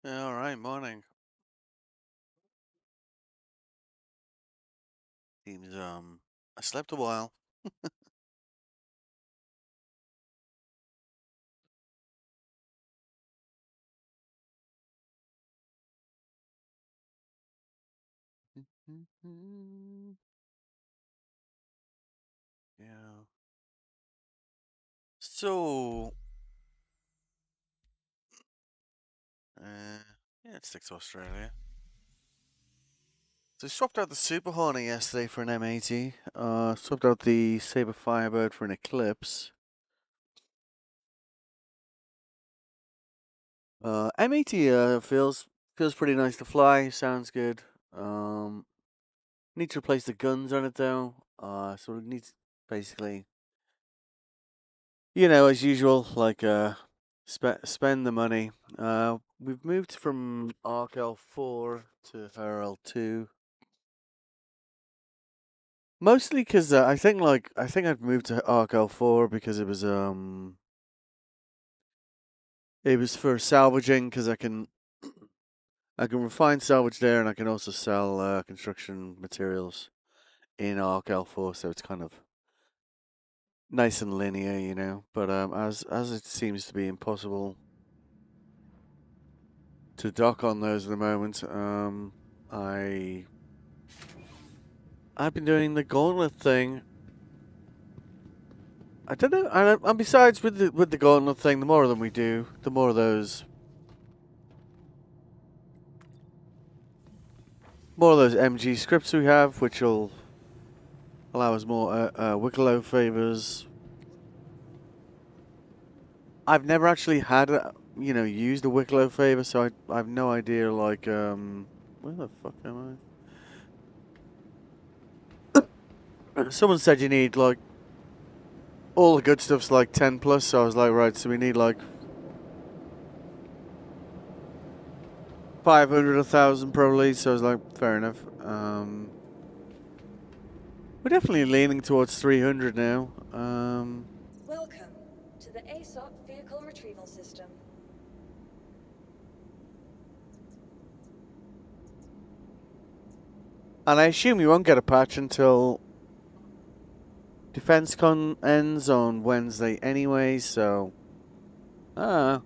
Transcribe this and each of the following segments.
All right, morning. Seems I slept a while. Yeah. So, uh, yeah, it sticks to Australia. So I swapped out the Super Hornet yesterday for an M80. Swapped out the Saber Firebird for an Eclipse. M80 feels pretty nice to fly. Sounds good. Need to replace the guns on it though. So it needs basically, as usual, like spend the money. We've moved from Arc L4 to her L2. Mostly because I think I've moved to Arc L4 because it was for salvaging because I can refine salvage there and I can also sell construction materials in Arc L4, so it's kind of nice and linear. But as it seems to be impossible to dock on those at the moment, I've been doing the gauntlet thing. I don't know, and besides with the gauntlet thing, the more of them we do, the more of those MG scripts we have, which will allow us more Wicklow favors. I've never actually had used a Wicklow favor, so I've no idea. Like, where the fuck am I? Someone said you need like all the good stuff's like 10 plus, so I was like, right, so we need like 500, 1,000 probably. So I was like, fair enough. We're definitely leaning towards 300 now. Welcome to the ASOP Vehicle Retrieval System. And I assume you won't get a patch until DefenseCon ends on Wednesday anyway, so fair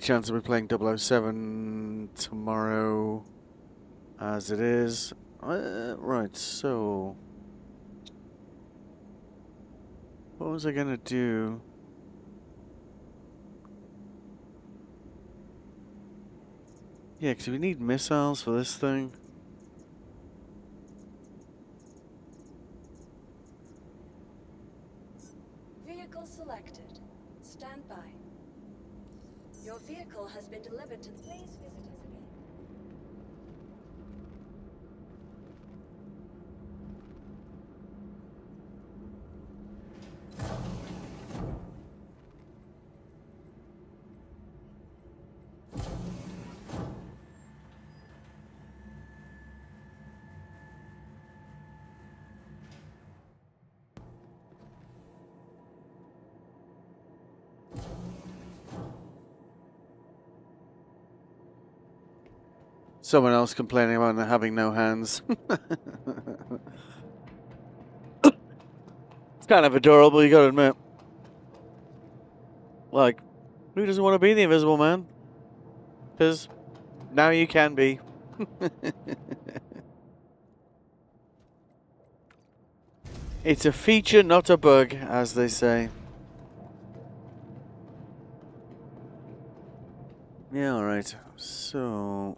chance we'll be playing 007 tomorrow as it is. Right, so what was I gonna do? Yeah, because we need missiles for this thing. Vehicle selected. Stand by. Your vehicle has been delivered to the... Please visit us again. Someone else complaining about not having no hands. It's kind of adorable, you gotta admit. Like, who doesn't want to be the Invisible Man? Because now you can be. It's a feature, not a bug, as they say. Yeah, alright. So...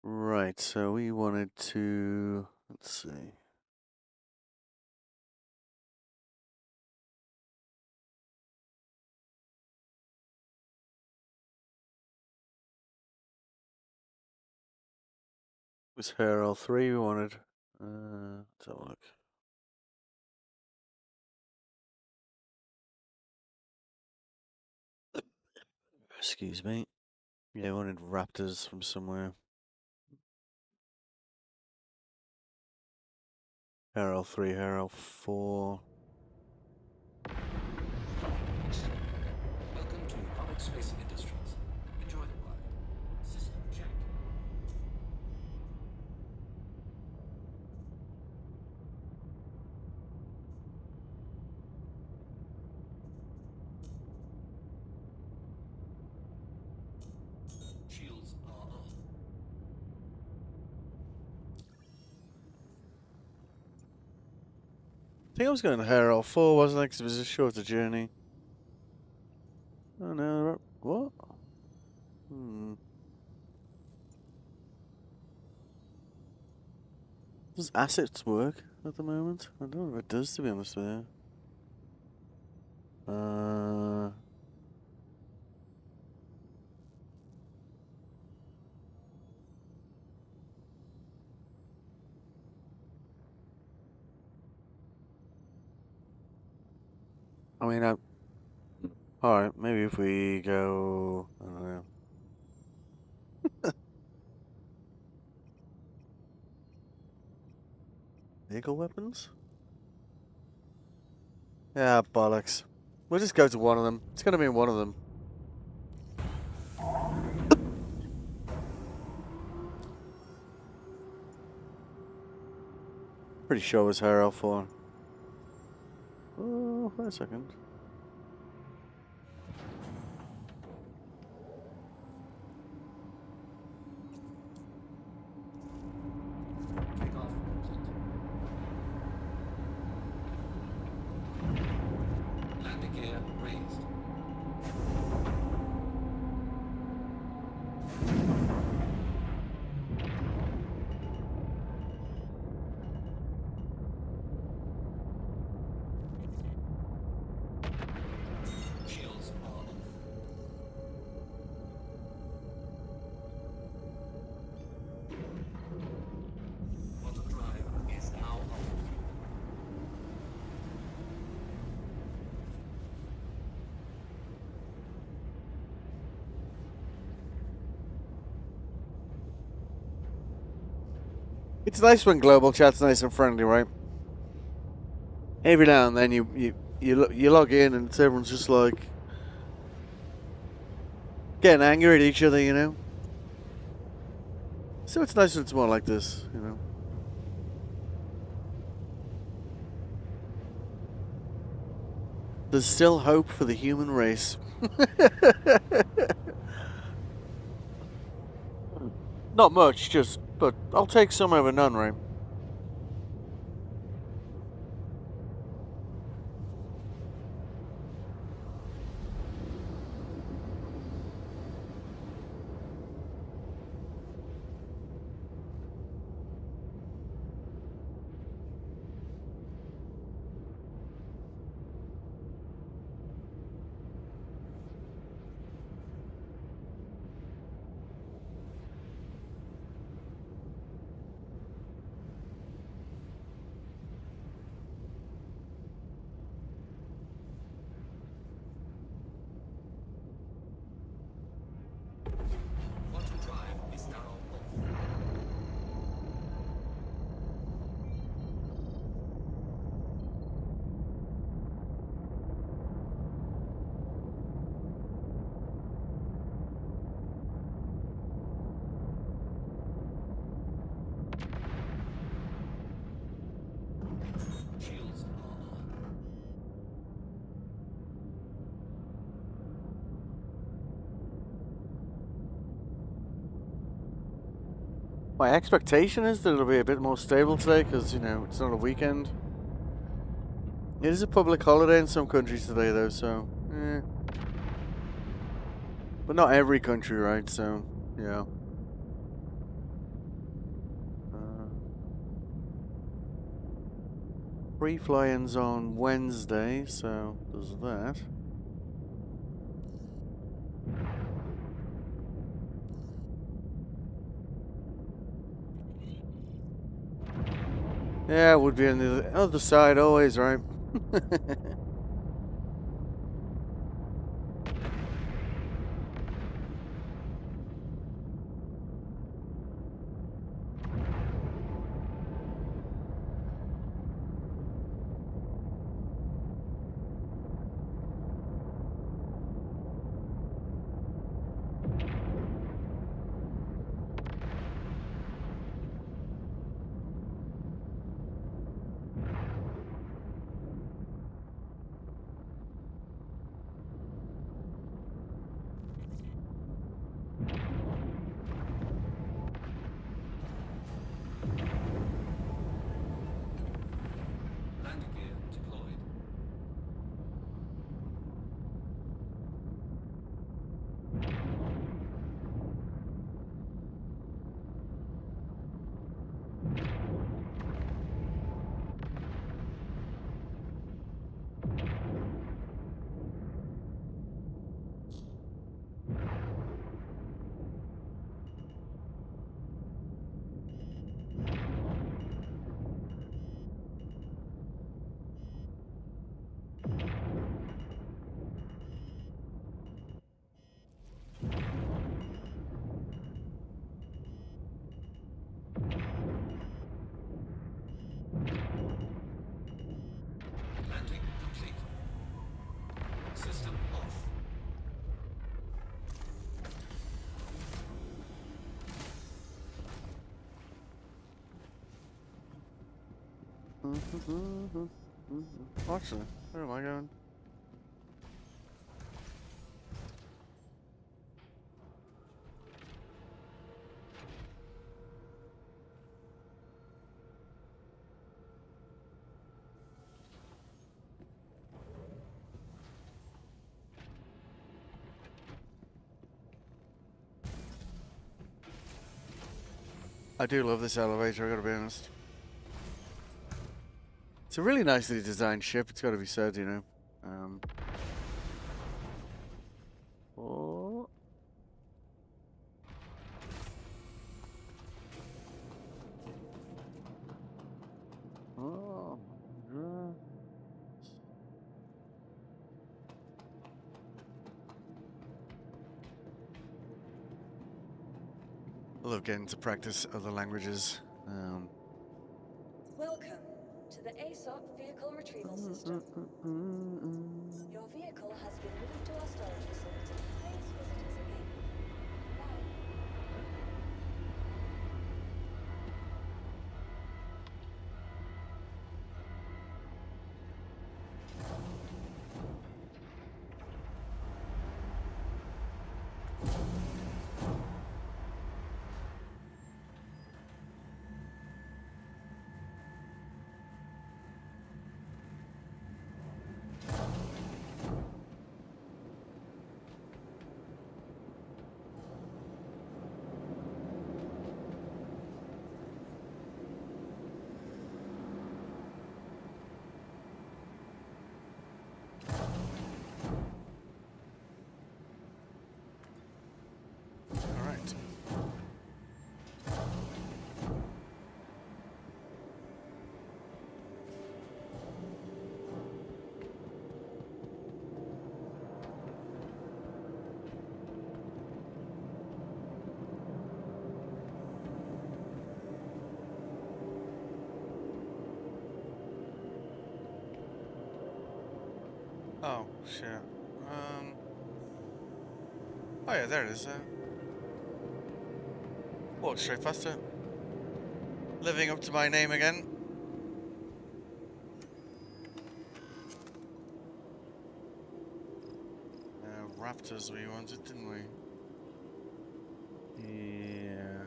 Right, so we wanted to... Let's see. was here L3 we wanted. Let's have a look. Excuse me. Yeah, we wanted raptors from somewhere. Here L3, here L4. Welcome to Public Spacing Industries. Enjoy the ride. System check. Shields are off. I think I was going to here L4, wasn't I? Because it was a shorter journey. Oh no, what? Does assets work at the moment? I don't know if it does, to be honest with you. I mean, alright, maybe if we go, I don't know. Vehicle weapons? Yeah, bollocks. We'll just go to one of them. It's gonna be one of them. Pretty sure it was her L4. Oh, wait a second. Takeoff complete. Landing gear raised. Shields are off. Auto drive is now off. It's nice when global chat's nice and friendly, right? Every now and then you log in and everyone's just like getting angry at each other, you know? So it's nice when it's more like this, you know? There's still hope for the human race. Not much, but I'll take some over none, right? Auto drive is now off. Shields are on. My expectation is that it'll be a bit more stable today because, you know, it's not a weekend. It is a public holiday in some countries today, though, so, But not every country, right? So, yeah. Free fly-ins on Wednesday, so there's that. Yeah, it would be on the other side always, right? Landing gear deployed. Landing complete. System off. Actually, where am I going? I do love this elevator, I gotta be honest. It's a really nicely designed ship, it's gotta be said, you know. Oh. Oh. Yeah. I love getting to practice other languages. Welcome to the ASOP Vehicle Retrieval System. Your vehicle has been moved to our storage facility. Please visit us again. Goodbye. Alright. Oh, shit. Oh yeah, there it is. Walk straight past it. Living up to my name again. Raptors we wanted, didn't we? Yeah.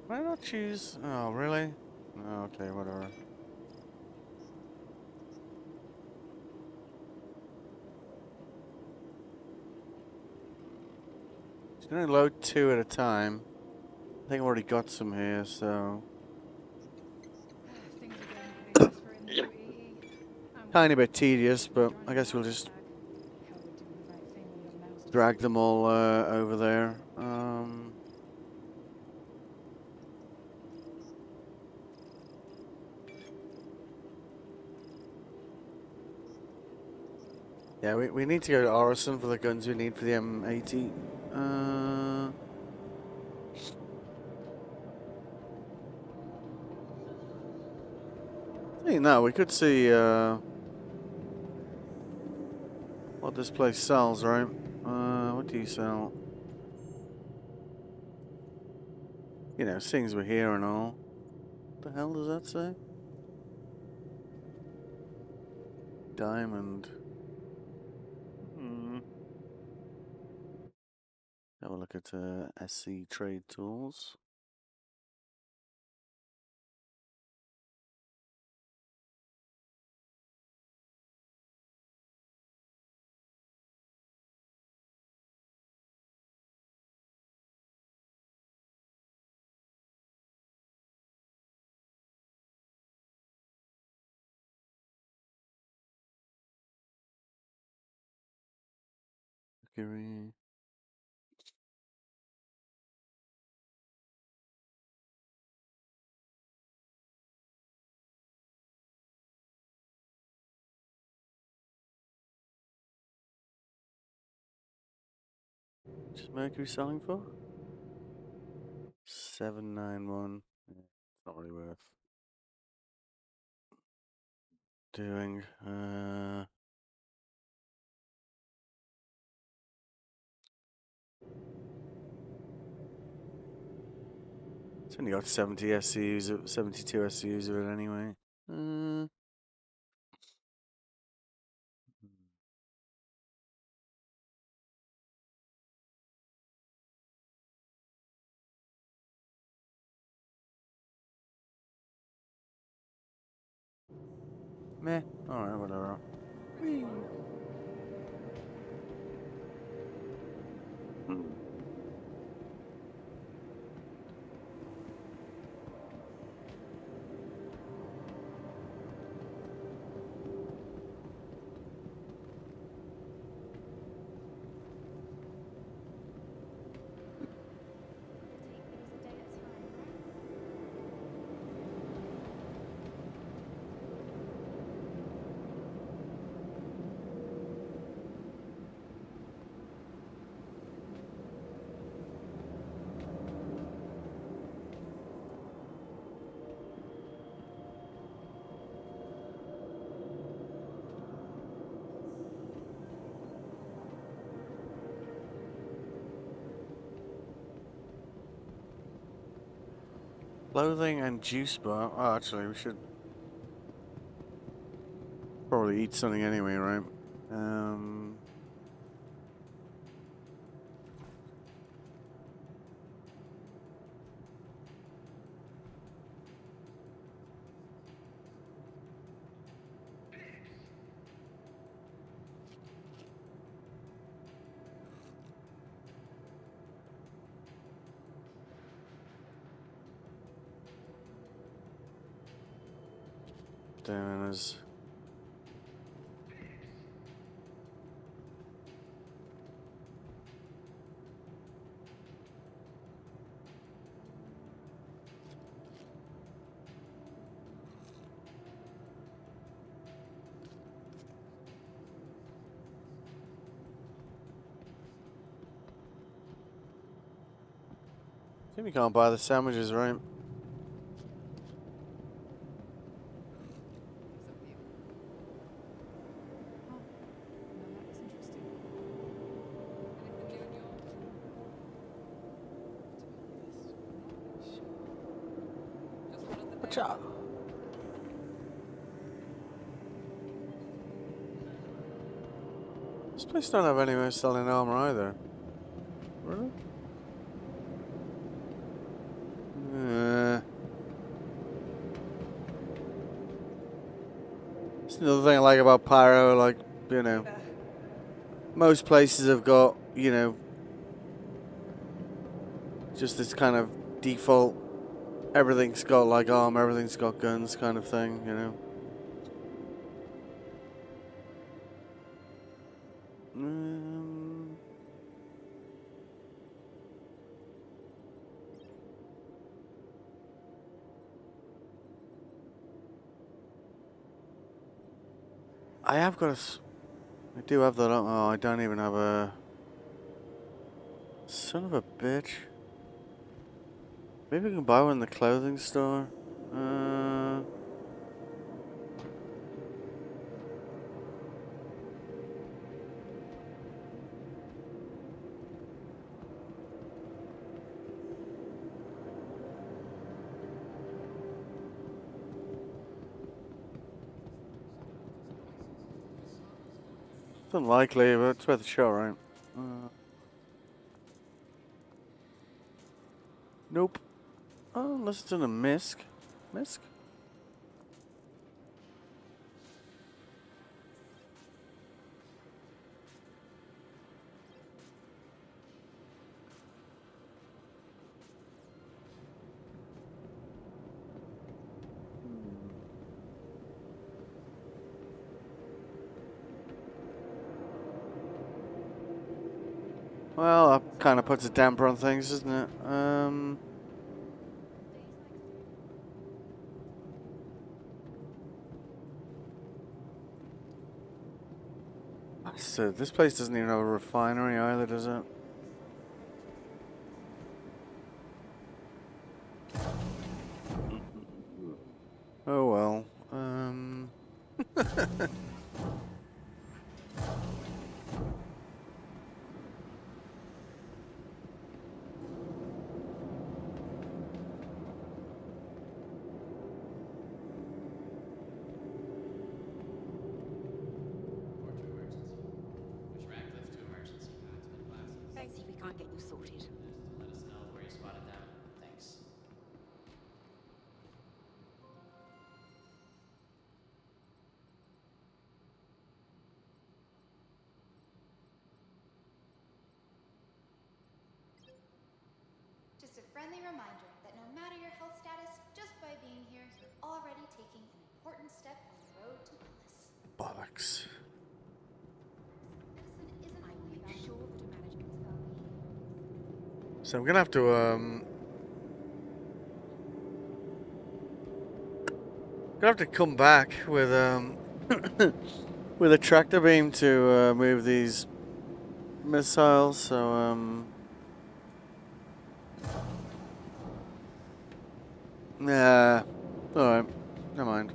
Why not choose? Oh, really? Oh, okay, whatever. It's gonna load 2 at a time. I think I've already got some here, so Things are going pretty nice for in the UAE. tiny bit tedious, but I guess we'll just drag them all over there. Yeah, we need to go to Orison for the guns we need for the M80. No, we could see what this place sells, right? What do you sell? You know, things we're here and all. What the hell does that say? Diamond. Have a look at SC Trade Tools. Mercury. What's Mercury selling for? 791. Yeah, it's not really worth doing. It's only got 70 SCUs, 72 SCUs of it anyway. Meh. Alright, whatever. Whee. Clothing and juice bar. Oh, actually, we should probably eat something anyway, right? Then there's I think we can't buy the sandwiches, right? Watch out. This place don't have anywhere selling armor either. Really? It's another thing I like about Pyro, like, you know, most places have got, you know, just this kind of default, everything's got like armor, everything's got guns kind of thing, you know. I have got I do have that. Oh, I don't even have a. Son of a bitch. Maybe we can buy one in the clothing store. It's unlikely, but it's worth a shot, right? Nope. Oh, unless it's in a misc. Misc? Well, that kind of puts a damper on things, doesn't it? So this place doesn't even have a refinery either, does it? Oh well. Don't see if we can't get you sorted. Let us know where you spotted them. Thanks. Just a friendly reminder that no matter your health status, just by being here, you're already taking an important step on the road to wellness. Bollocks. Medicine isn't I only make about sure that a management's well-being. So I'm gonna have to come back with with a tractor beam to move these missiles. So yeah. All right. Never mind.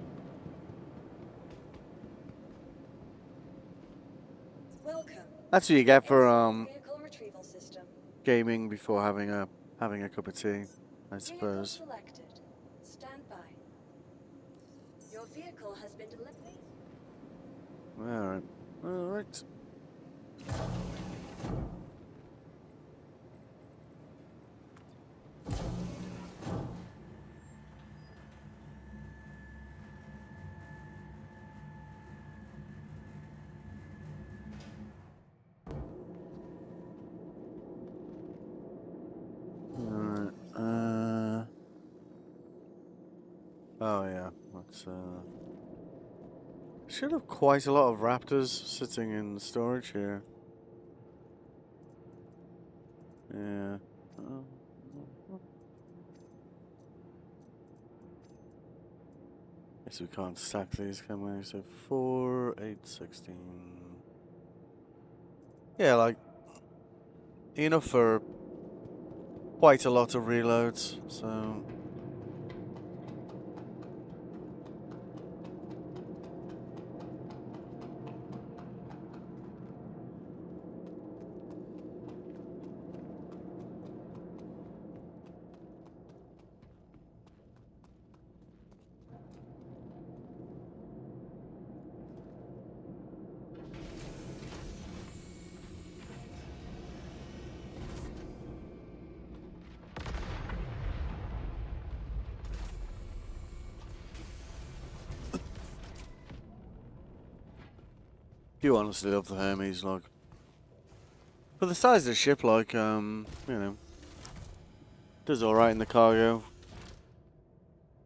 Welcome. That's what you get for Vehicle retrieval system. gaming before having a cup of tea, I Vehicle suppose. selected. Stand by. Your vehicle has been delivered. All right. All right. Alright, oh yeah, let's should have quite a lot of raptors sitting in storage here. Yeah. Guess we can't stack these, can we? So 4, 8, 16. Yeah, like enough for quite a lot of reloads, so you honestly love the Hermes, like. For the size of the ship, like, you know, does alright in the cargo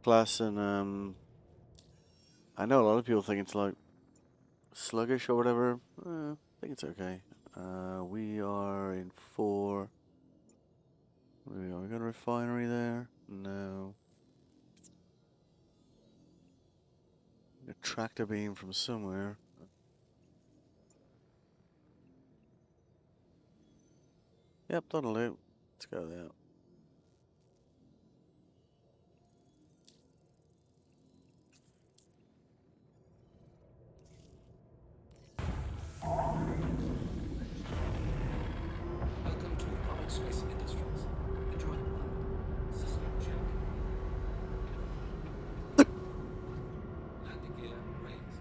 class, and, I know a lot of people think it's, like, sluggish or whatever. I think it's okay. We are in 4. We got a refinery there? No. A tractor beam from somewhere. Yep, that'll do. Let's go there. Welcome to Space Industries. Enjoy the ride. System check. Landing gear raised.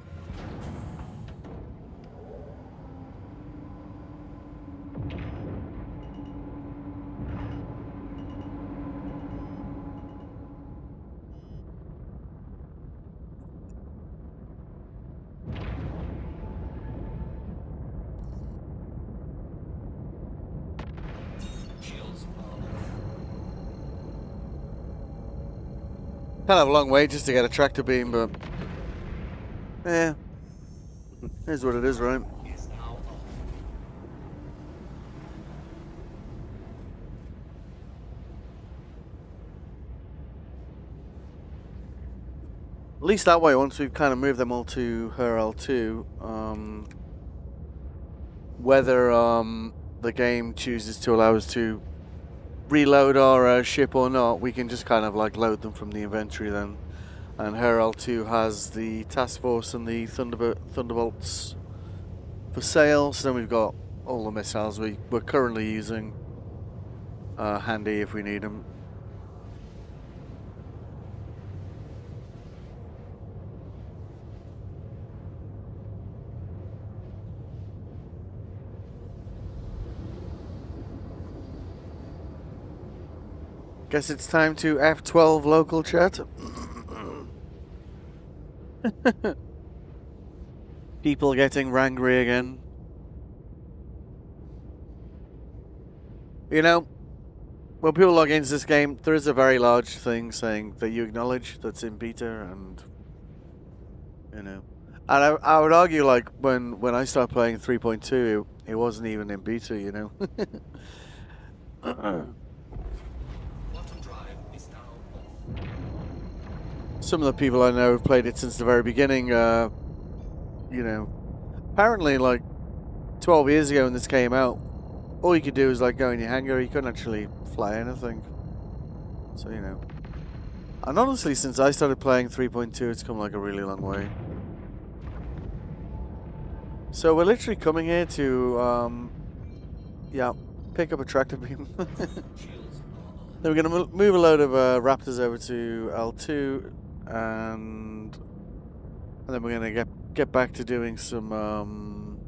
Shields are Kind of a long way just to get a tractor beam, but yeah, here's what it is, right? is now off. At least that way, once we've kind of moved them all to her L2, whether the game chooses to allow us to reload our ship or not, we can just kind of like load them from the inventory then. And her L2 has the task force and the Thunderbolts for sale, so then we've got all the missiles we're currently using handy if we need them. Guess it's time to F12 local chat. People getting rangry again. You know, when people log into this game, there is a very large thing saying that you acknowledge that's in beta, and you know, and I would argue like when I started playing 3.2, it wasn't even in beta, you know. Quantum drive is now off. Some of the people I know have played it since the very beginning. You know, apparently like 12 years ago when this came out, all you could do was like go in your hangar. You couldn't actually fly anything. So you know, and honestly, since I started playing 3.2, it's come like a really long way. So we're literally coming here to, yeah, pick up a tractor beam. Shields are on. Then we're going to move a load of Raptors over to L2, and then we're going to get back to doing some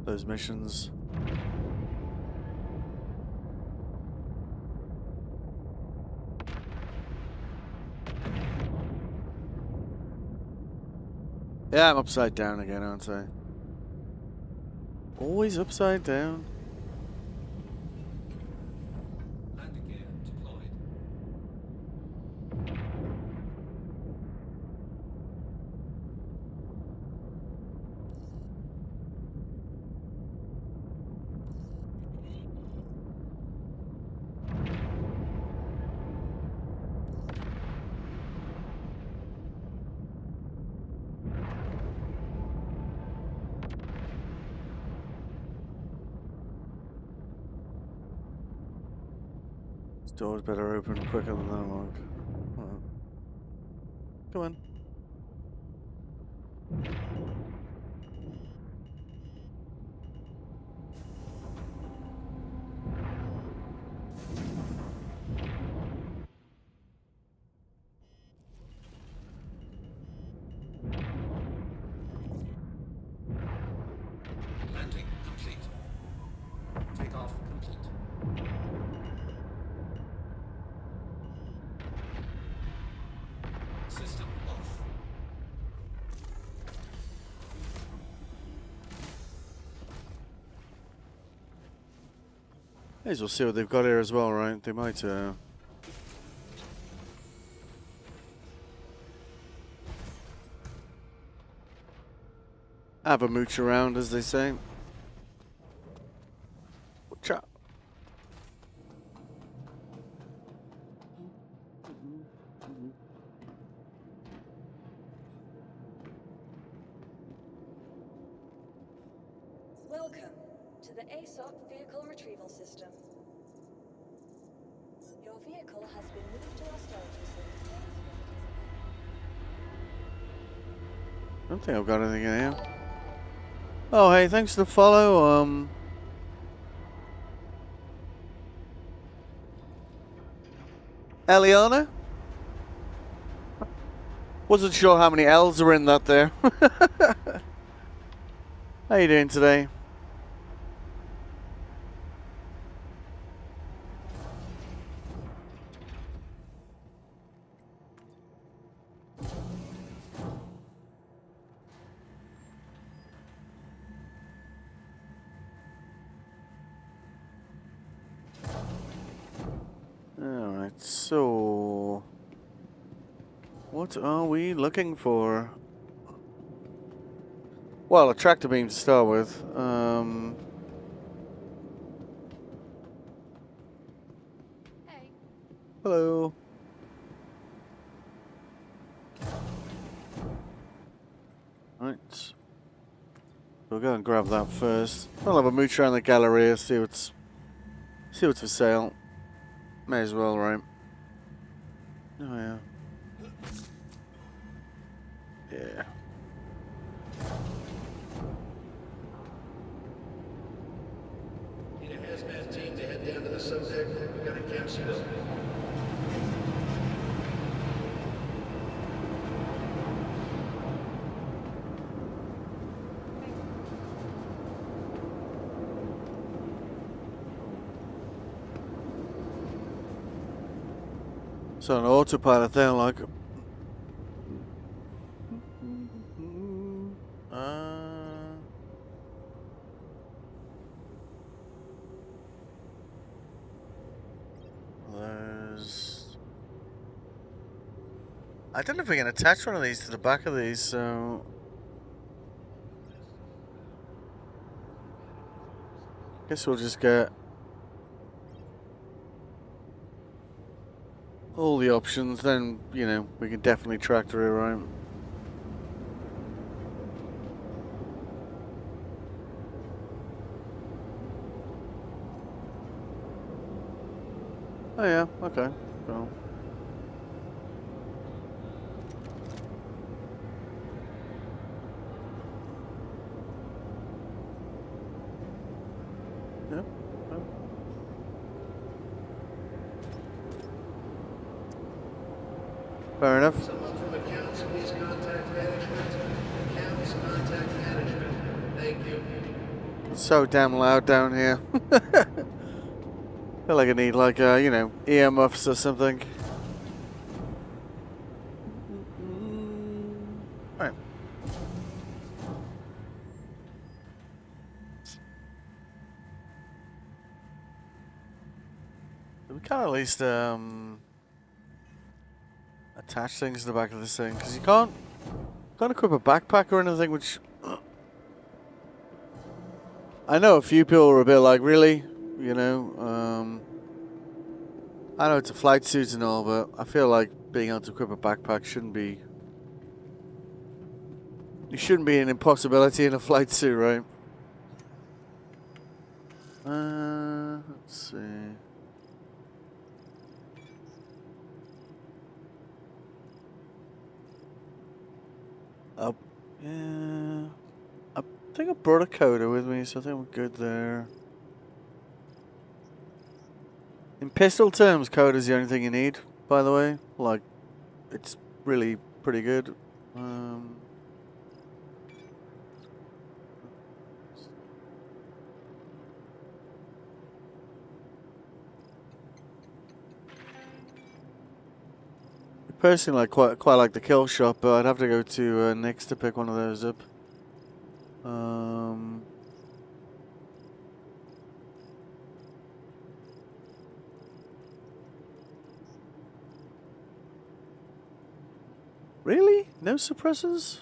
those missions. Yeah, I'm upside down again, aren't I? Always upside down. Landing gear deployed. This door's better open quicker than that one. Come on. Landing complete. Takeoff complete. System off. May as well see what they've got here as well, right? They might have a mooch around, as they say. Watch out. Welcome to to the ASOP vehicle retrieval system. Your vehicle has been moved to our storage facility. I don't think I've got anything in here. Oh, hey, thanks for the follow. Eliana? Wasn't sure how many L's are in that there. How you doing today? Alright, so... what are we looking for? Well, a tractor beam to start with. Hey. Hello. Right. We'll go and grab that first. I'll have a mooch around the Galleria, see what's for sale. May as well, right? Oh yeah. Yeah. Need a hazmat team to head down to the subdeck. We got a camp spill. So an autopilot there, like. There's. I don't know if we can attach one of these to the back of these, so. Guess we'll just get all the options, then, you know, we can definitely tractor it, right? Oh yeah, okay, cool. Yep. Yep. Fair enough. Someone from accounts, please contact management. Accounts, contact management. Thank you. It's so damn loud down here. Feel like I need like you know, earmuffs or something. Right. We can at least attach things to the back of this thing, because you can't equip a backpack or anything, which I know a few people are a bit like, really, you know. I know it's a flight suit and all, but I feel like being able to equip a backpack shouldn't be. It shouldn't be an impossibility in a flight suit, right? Let's see. Yeah. I think I brought a coder with me, so I think we're good there. In pistol terms, coder's the only thing you need, by the way. Like, it's really pretty good. Personally, I quite like the kill shot, but I'd have to go to Nick's to pick one of those up. Really? No suppressors?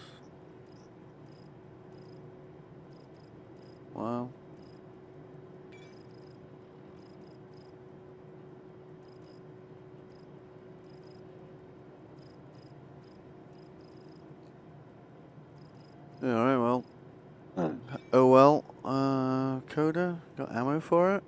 Wow. Alright, well. Oh well. Coda? ammo for it?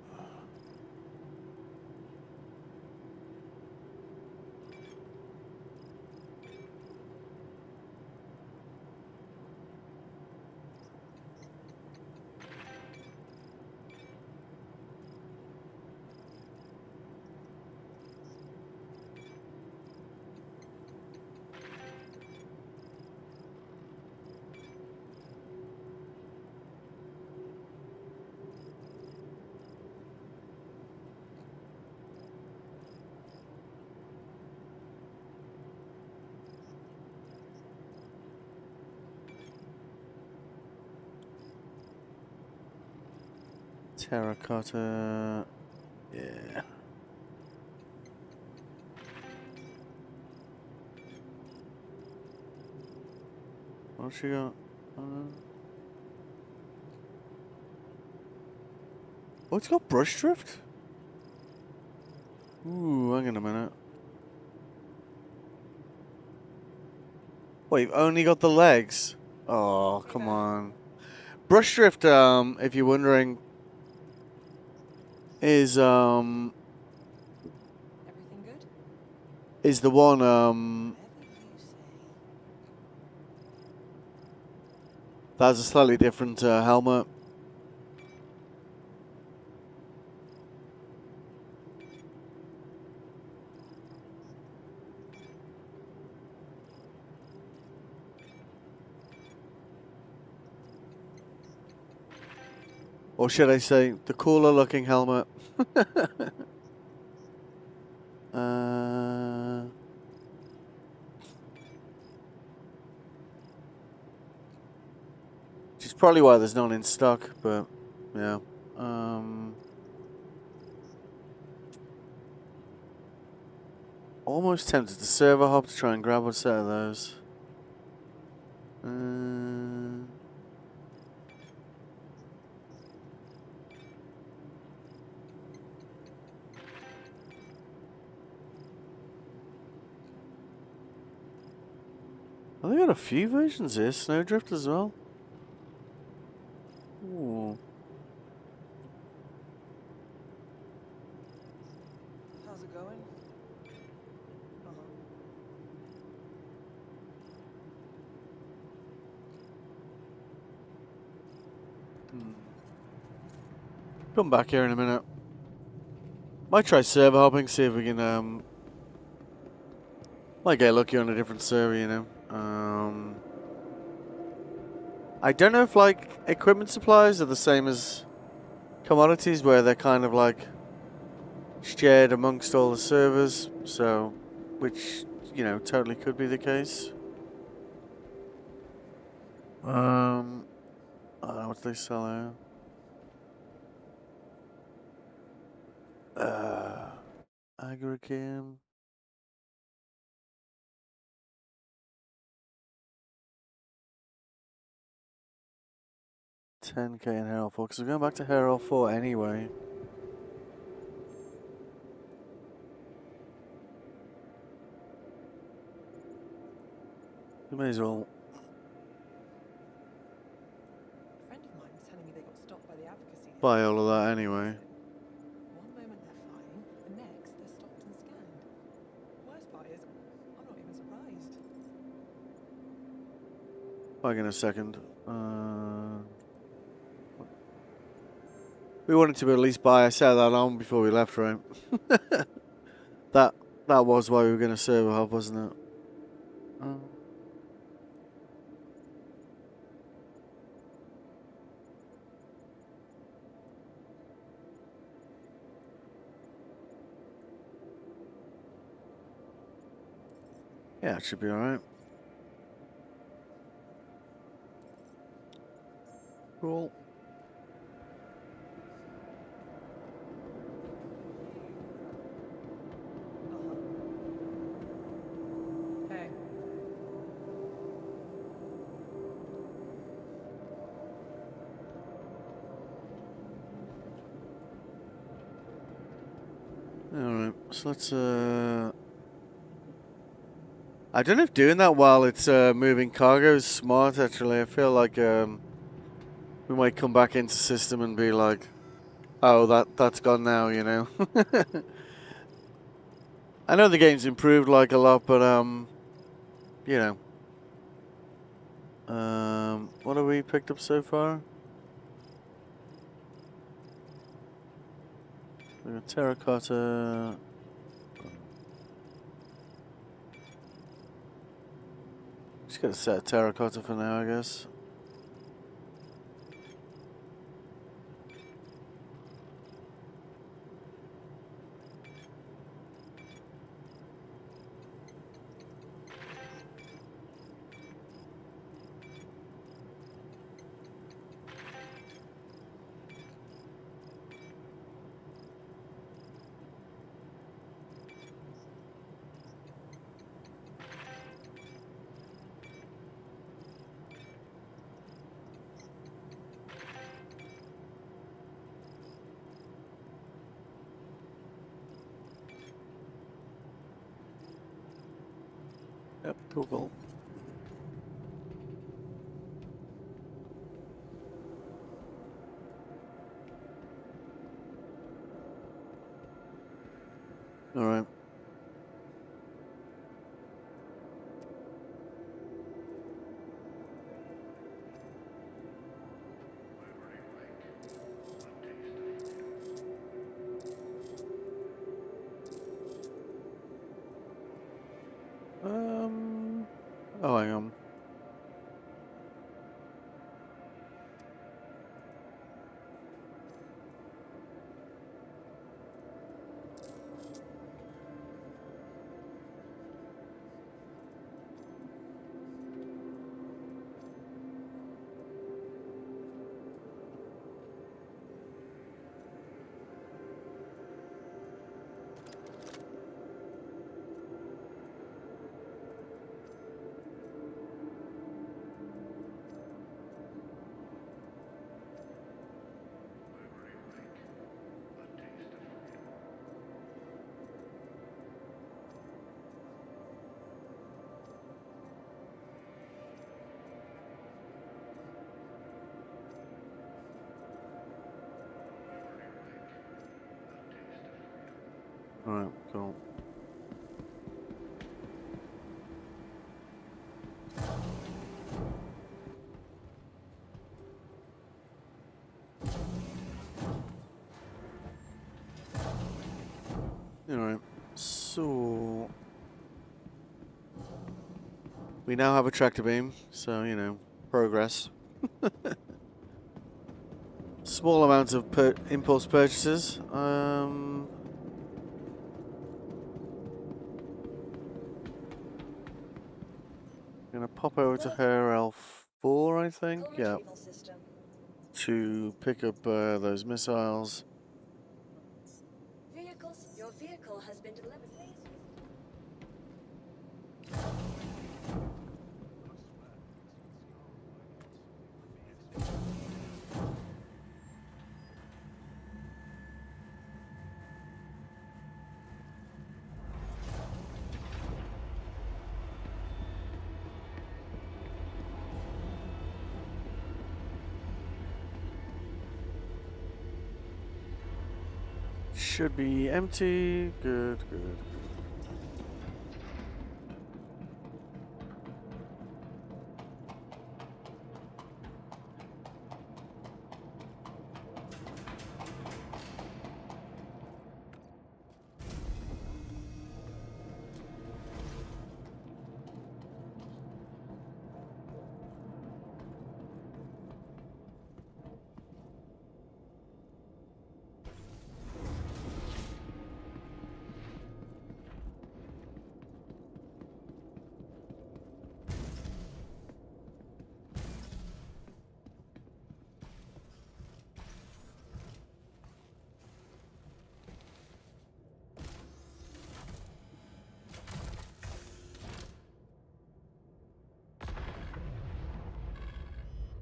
Terracotta. Yeah. What's she got? Oh, it's got brush drift? Ooh, hang on a minute. Wait, you've only got the legs? Oh, come on. Brush drift, if you're wondering, is Everything good? is the one Whatever you say. that has a slightly different helmet. Or should I say, the cooler looking helmet. Which is probably why there's none in stock, but yeah. Almost tempted to server hop to try and grab a set of those. Well, they got a few versions here. Snowdrift as well. Ooh. How's it going? Come back here in a minute. Might try server hopping, see if we can might get lucky on a different server, you know. I don't know if like equipment supplies are the same as commodities, where they're kind of like shared amongst all the servers, so which, you know, totally could be the case. I don't know what they sell here. Agricam. $10K in Herald 4, because we're going back to Herald 4 anyway. We may as well. A friend of mine was telling me they got stopped by the advocacy. Buy all of that anyway. One moment they're fine, the next they're stopped and scanned. Worst part is, I'm not even surprised. Back in a second. We wanted to at least buy a set of that on before we left, right? that was why we were going to server hop, wasn't it? Yeah, it should be alright. Cool. Hey. Alright, so let's I don't know if doing that while it's moving cargo is smart, actually. I feel like we might come back into system and be like, Oh, that's gone now, you know. I know the game's improved like a lot, but you know. What have we picked up so far? We got terracotta. Just got a set of terracotta for now, I guess. Yep, cool. All right. Oh, hang on. All right, cool. All right. So we now have a tractor beam, so you know, progress. Small amounts of impulse purchases. Gonna pop over to her L4, I think. Vehicle Yeah, retrieval system. to pick up those missiles. Your vehicle has been delivered. Should be empty. Good, good.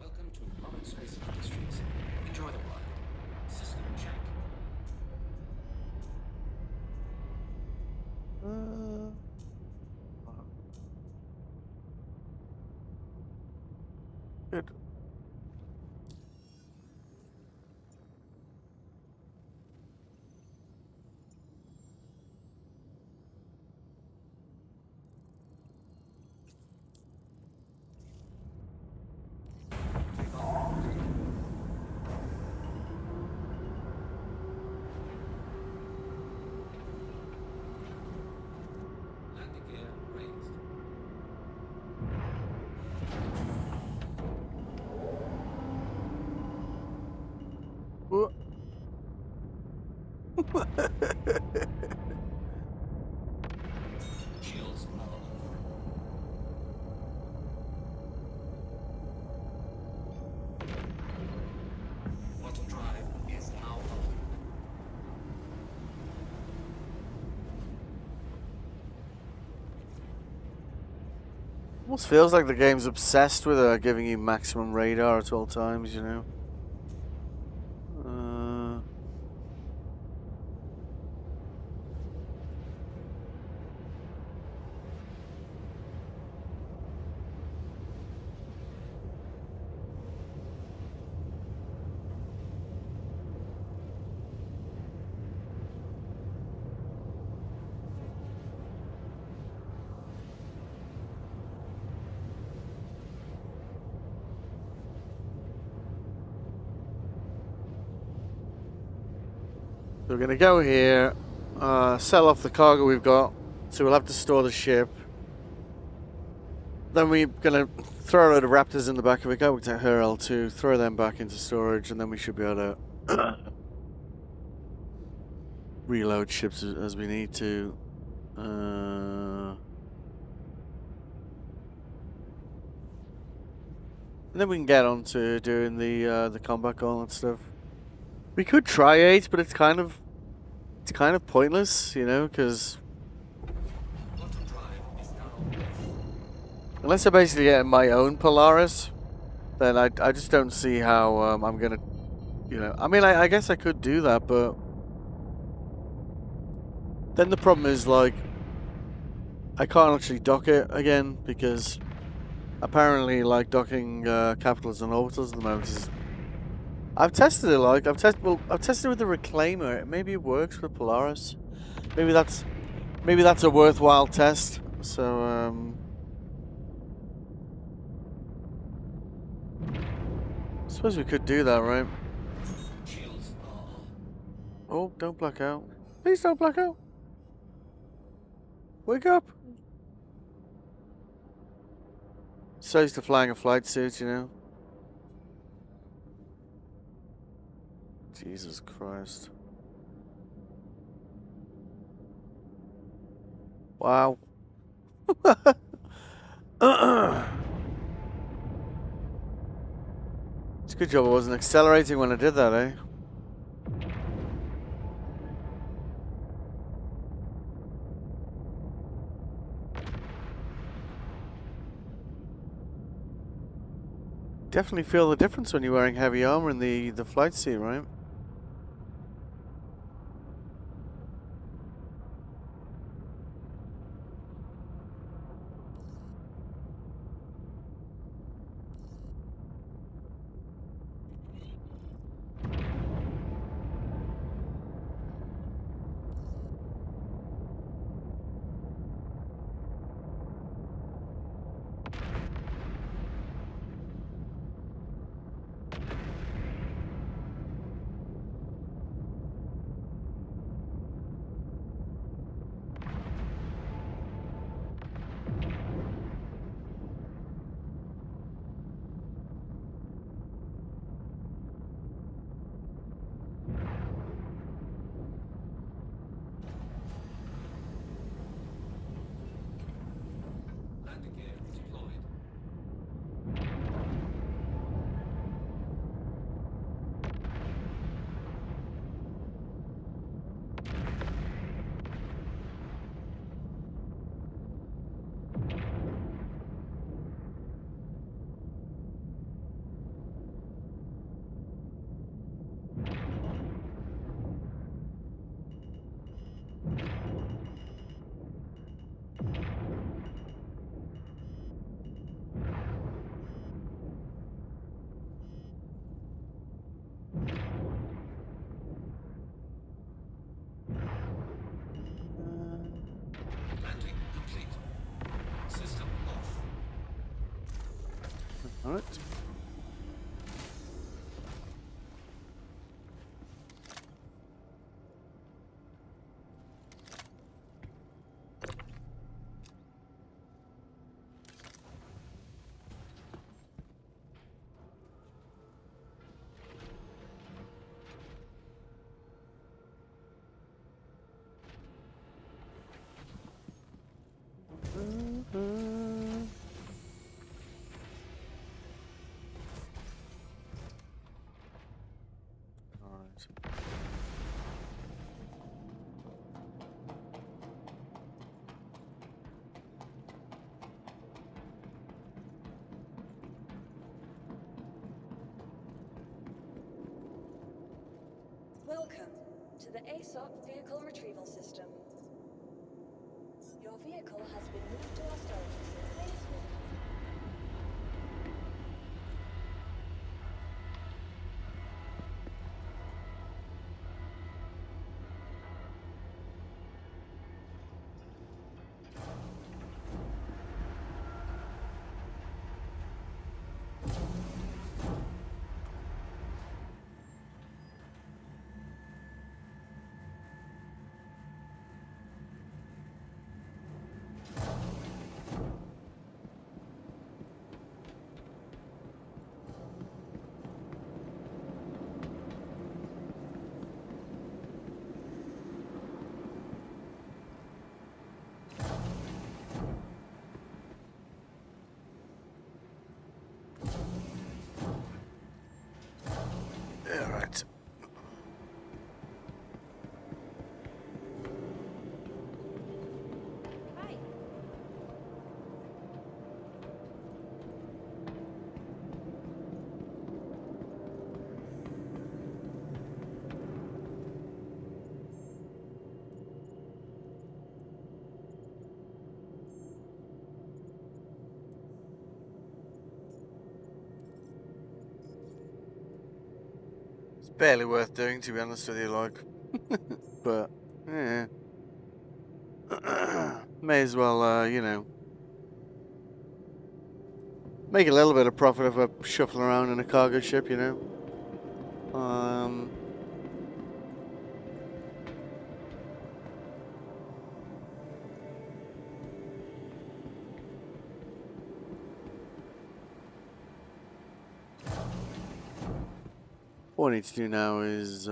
Welcome to Public Space Industries. Enjoy the ride. System check. Good. Shields are off. Quantum drive is now off. Almost feels like the game's obsessed with giving you maximum radar at all times, you know? So we're going to go here, sell off the cargo we've got, so we'll have to store the ship. Then we're going to throw a load of raptors in the back of it, go to her L2, throw them back into storage, and then we should be able to reload ships as we need to. And then we can get on to doing the combat gauntlet stuff. We could try 8, but it's kind of pointless, you know, because Quantum drive is now off. unless I basically get my own Polaris, then I just don't see how I'm gonna, you know. I mean, I guess I could do that, but then the problem is like I can't actually dock it again because apparently like docking capitals and orbitals at the moment is. I've tested it. Like I've tested it with the Reclaimer. Maybe it works with Polaris. Maybe that's a worthwhile test. So I suppose we could do that, right? Shields are off. Oh, don't black out. Please don't black out. Wake up. So used to flying a flight suit, you know. Jesus Christ. Wow. It's a good job I wasn't accelerating when I did that, eh? Definitely feel the difference when you're wearing heavy armor in the flight suit, right? Landing gear deployed. Landing complete. System off. All right. Welcome to the ASOP Vehicle Retrieval System. Your vehicle has been moved to our storage facility. Alright. Hi. It's barely worth doing, to be honest with you, like. But, yeah. May as well, you know, make a little bit of profit if we're shuffling around in a cargo ship, you know. What I need to do now is,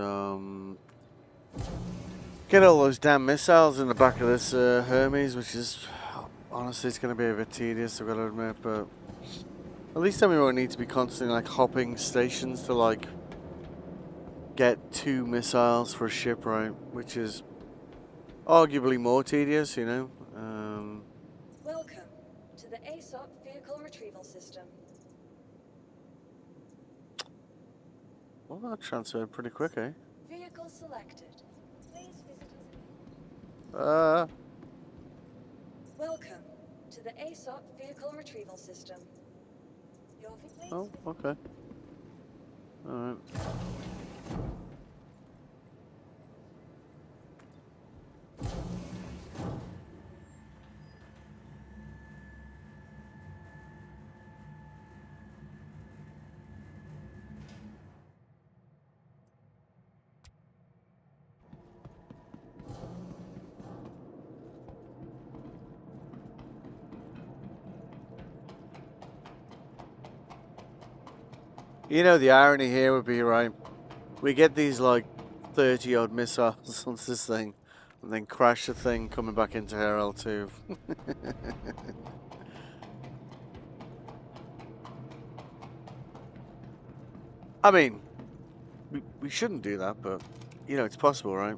get all those damn missiles in the back of this Hermes, which is, honestly, it's going to be a bit tedious, I've got to admit, but at least then we won't need to be constantly, like, hopping stations to, like, get 2 missiles for a ship, right? Which is arguably more tedious, you know? Welcome to the ASOP Vehicle Retrieval System. Well, that transferred pretty quick, eh? Vehicle selected. Please visit Welcome to the ASOP Vehicle Retrieval System. Oh, okay. Alright. You know, the irony here would be, right, we get these, like, 30-odd missiles on this thing, and then crash the thing coming back into her L2. I mean, we shouldn't do that, but, you know, it's possible, right?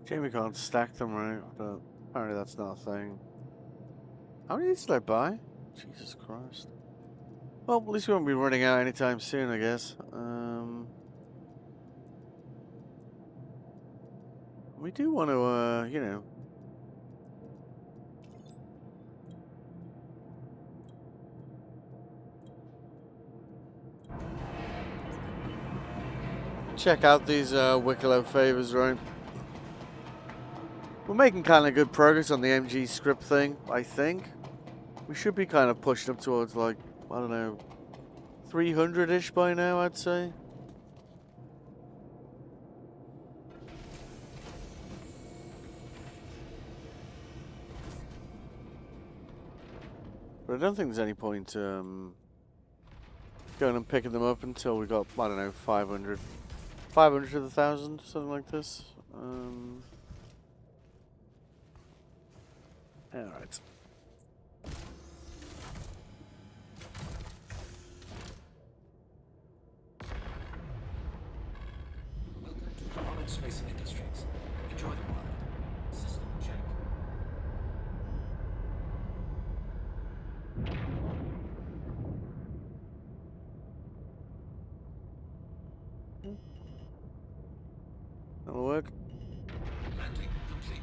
Jamie can't stack them, right? But apparently that's not a thing. How many did I buy? Jesus Christ. Well, at least we won't be running out anytime soon, I guess. We do want to, you know, check out these Wicklow favors, right? We're making kind of good progress on the MG script thing, I think. We should be kind of pushing up towards, like, I don't know, 300-ish by now, I'd say. But I don't think there's any point going and picking them up until we got, I don't know, 500 to the 1,000, something like this. Alright. Welcome to Orbit Space Industries. Enjoy the ride. System check. That'll work. Landing complete.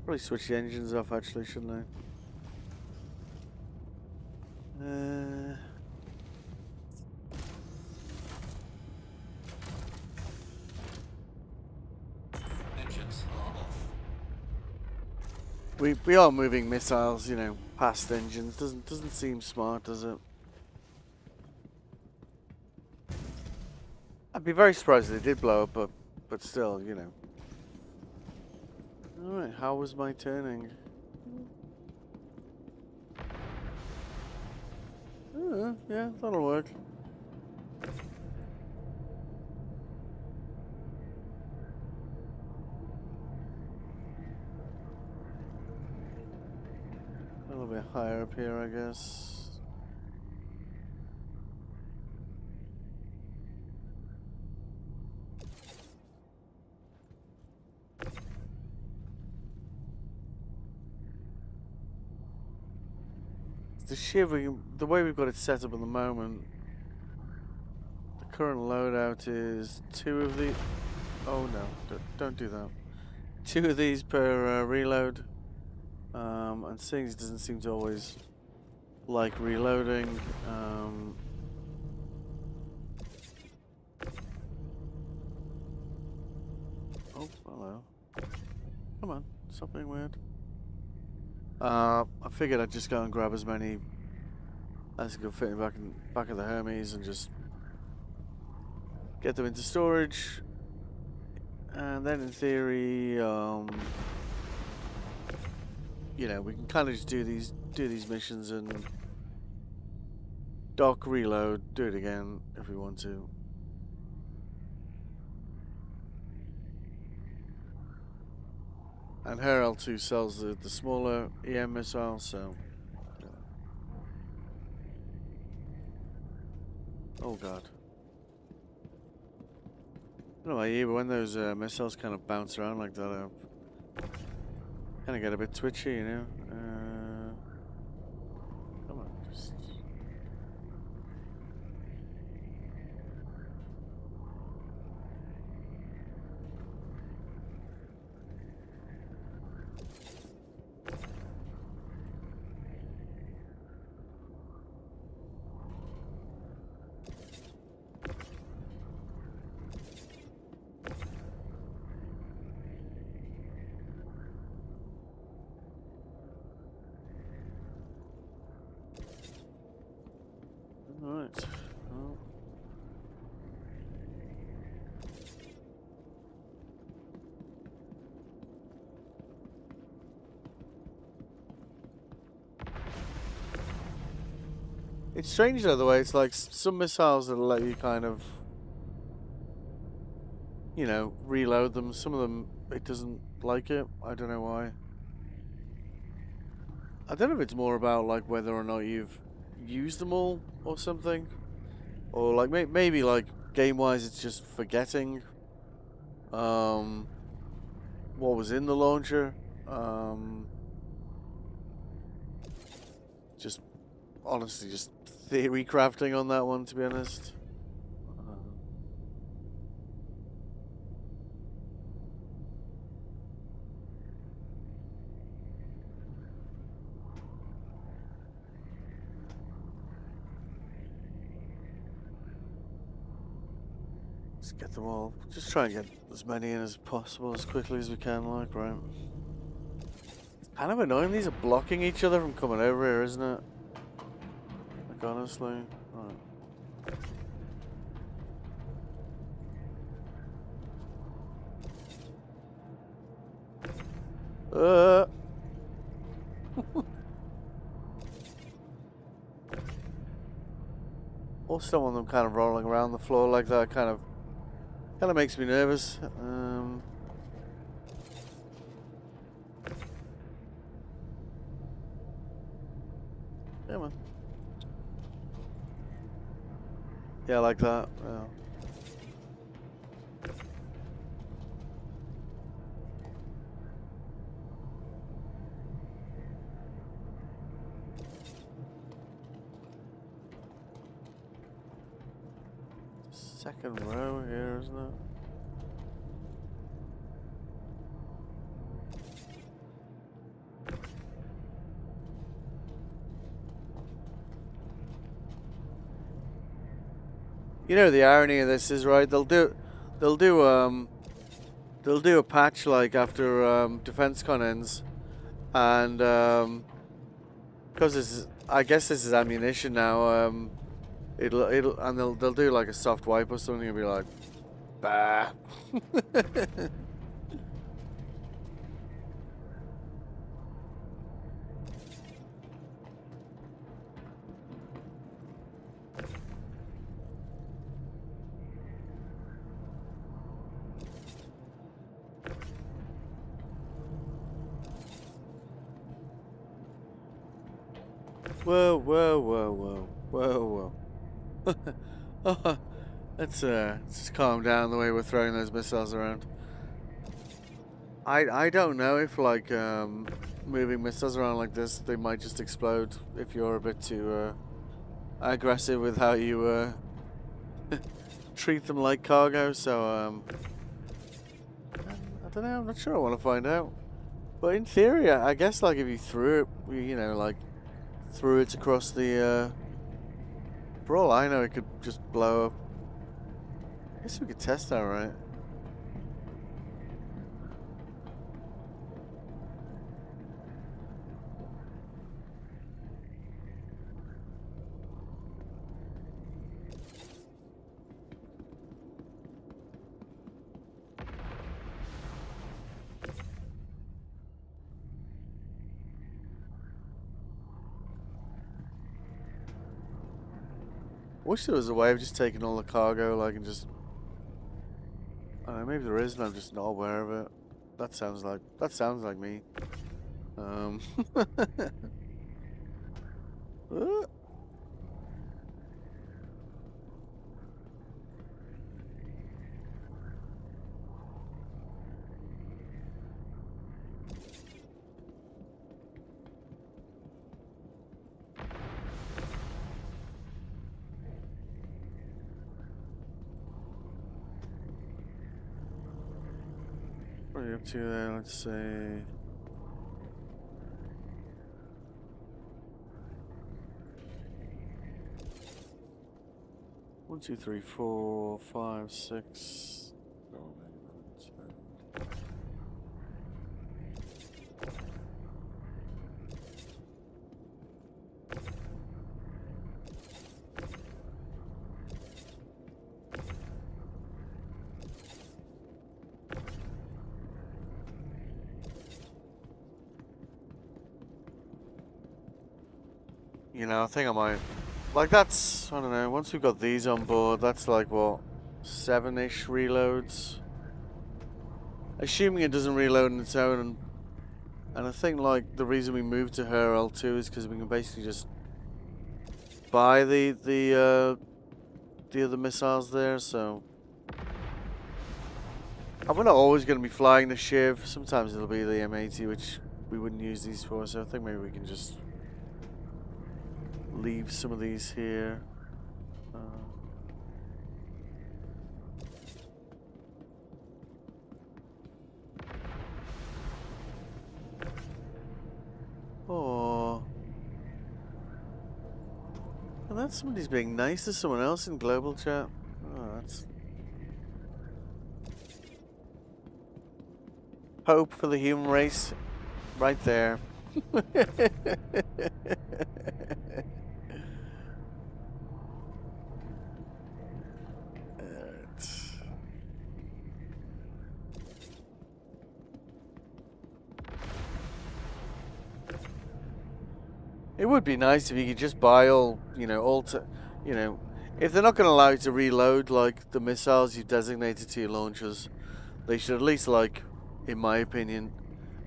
Probably switch the engines off, actually, shouldn't I? Engines off. We are moving missiles, you know, past engines. Doesn't seem smart, does it? I'd be very surprised if they did blow up, but still, you know. Alright, how was my turning? Yeah, that'll work. A little bit higher up here, I guess. The shivering, the way we've got it set up at the moment, the current loadout is 2 of the. Oh no, don't do that. 2 of these per reload. And seeing as it doesn't seem to always like reloading. Oh, hello. Come on, stop being weird. I figured I'd just go and grab as many as could fit in back of the Hermes and just get them into storage. And then in theory, you know, we can kind of just do these missions and dock, reload, do it again if we want to. And her L2 sells the smaller EM missile, so. Oh god. I don't know about you, but when those missiles kind of bounce around like that, I kind of get a bit twitchy, you know? Come on, just. Alright. Well. It's strange though, the way it's like some missiles that'll let you kind of, you know, reload them. Some of them, it doesn't like it. I don't know why. I don't know if it's more about like whether or not you've used them all or something. Or like maybe like game-wise it's just forgetting what was in the launcher. Just honestly just theory crafting on that one, to be honest. Just get them all. Just try and get as many in as possible as quickly as we can, like, right? It's kind of annoying. These are blocking each other from coming over here, isn't it? Like, honestly. Right. Also don't want them kind of rolling around the floor like that. Kind of makes me nervous. Yeah, man. Yeah, like that. Yeah. Second row here, isn't it? You know the irony of this is, right? They'll do a patch like after defense con ends, and because I guess this is ammunition now. And they'll do like a soft wipe or something and be like, bah. Whoa, whoa, whoa, whoa, whoa, whoa. Let's just calm down the way we're throwing those missiles around. I don't know if like moving missiles around like this, they might just explode if you're a bit too aggressive with how you treat them like cargo. So I don't know. I'm not sure. I want to find out. But in theory, I guess like if you threw it, you know, like threw it across the. For all I know, it could just blow up. I guess we could test that, right? I wish there was a way of just taking all the cargo, like, and just... I don't know, maybe there is and I'm just not aware of it. That sounds like me. What are you up to there? Let's see. One, two, three, 4, 5, 6. You know, I think I might. Like, that's, I don't know, once we've got these on board, that's like, what, 7-ish reloads? Assuming it doesn't reload on its own, and I think, like, the reason we moved to her L2 is because we can basically just buy the other missiles there, so... And we're not always going to be flying the Shiv. Sometimes it'll be the M80, which we wouldn't use these for, so I think maybe we can just leave some of these here. Oh. And that's somebody's being nice to someone else in global chat. Oh, that's hope for the human race right there. It would be nice if you could just buy all, you know, if they're not going to allow you to reload, like, the missiles you've designated to your launchers, they should at least, like, in my opinion,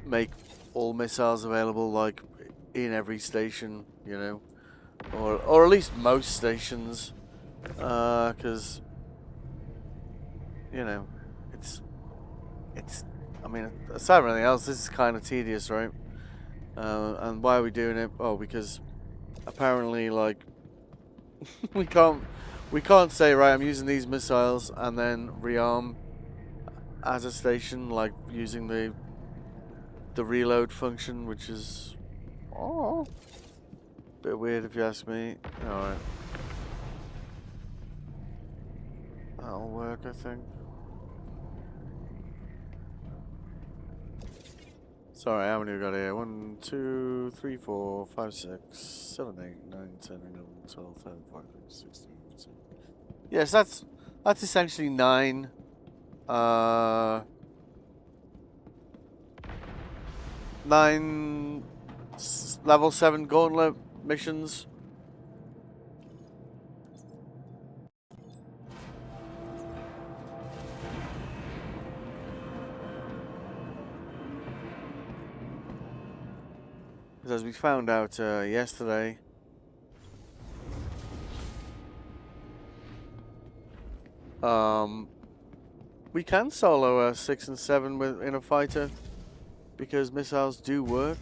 make all missiles available, like, in every station, you know, or at least most stations, because, you know, I mean, aside from anything else, this is kind of tedious, right? And why are we doing it? Oh, because apparently, like, we can't say, right, I'm using these missiles and then rearm as a station, like using the reload function, which is a bit weird if you ask me. Alright. That'll work, I think. Sorry, how many we got here? 1, 2, 3, 4, 5, 6, 7, 8, 9, 10, 11, 12, 13, 14, 16, 17. Yes, that's essentially 9 9 level 7 gauntlet missions. As we found out yesterday, we can solo 6 and 7 in a fighter because missiles do work.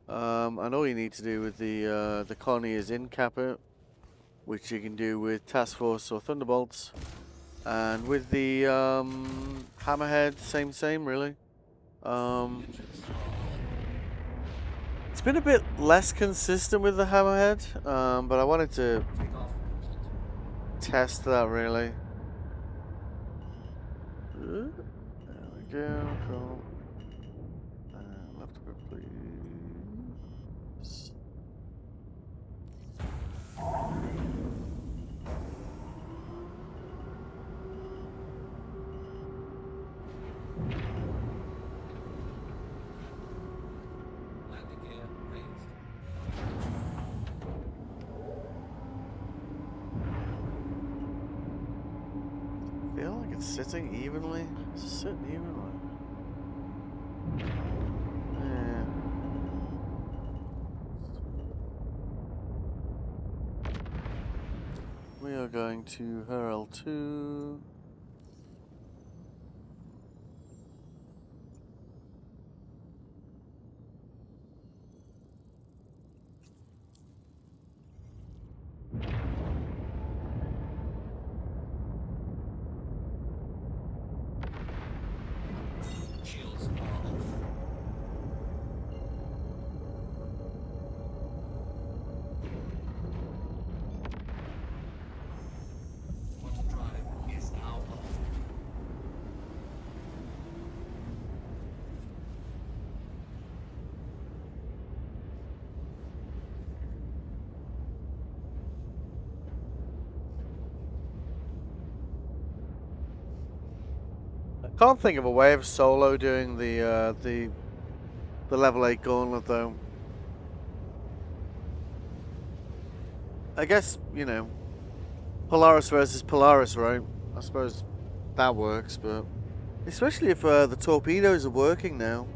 And all you need to do with the colony is in-cap it, which you can do with Task Force or Thunderbolts, and with the Hammerhead, same really. It's been a bit less consistent with the Hammerhead, but I wanted to test that really. There we go, cool. Left grip, please. Landing gear raised. I feel like it's sitting evenly. It's sitting evenly. Yeah. We are going to hurl 2. Shields are off. Quantum drive is now off. I can't think of a way of solo doing the level 8 gauntlet though. I guess, you know, Polaris versus Polaris, right? I suppose that works, but especially if the torpedoes are working now.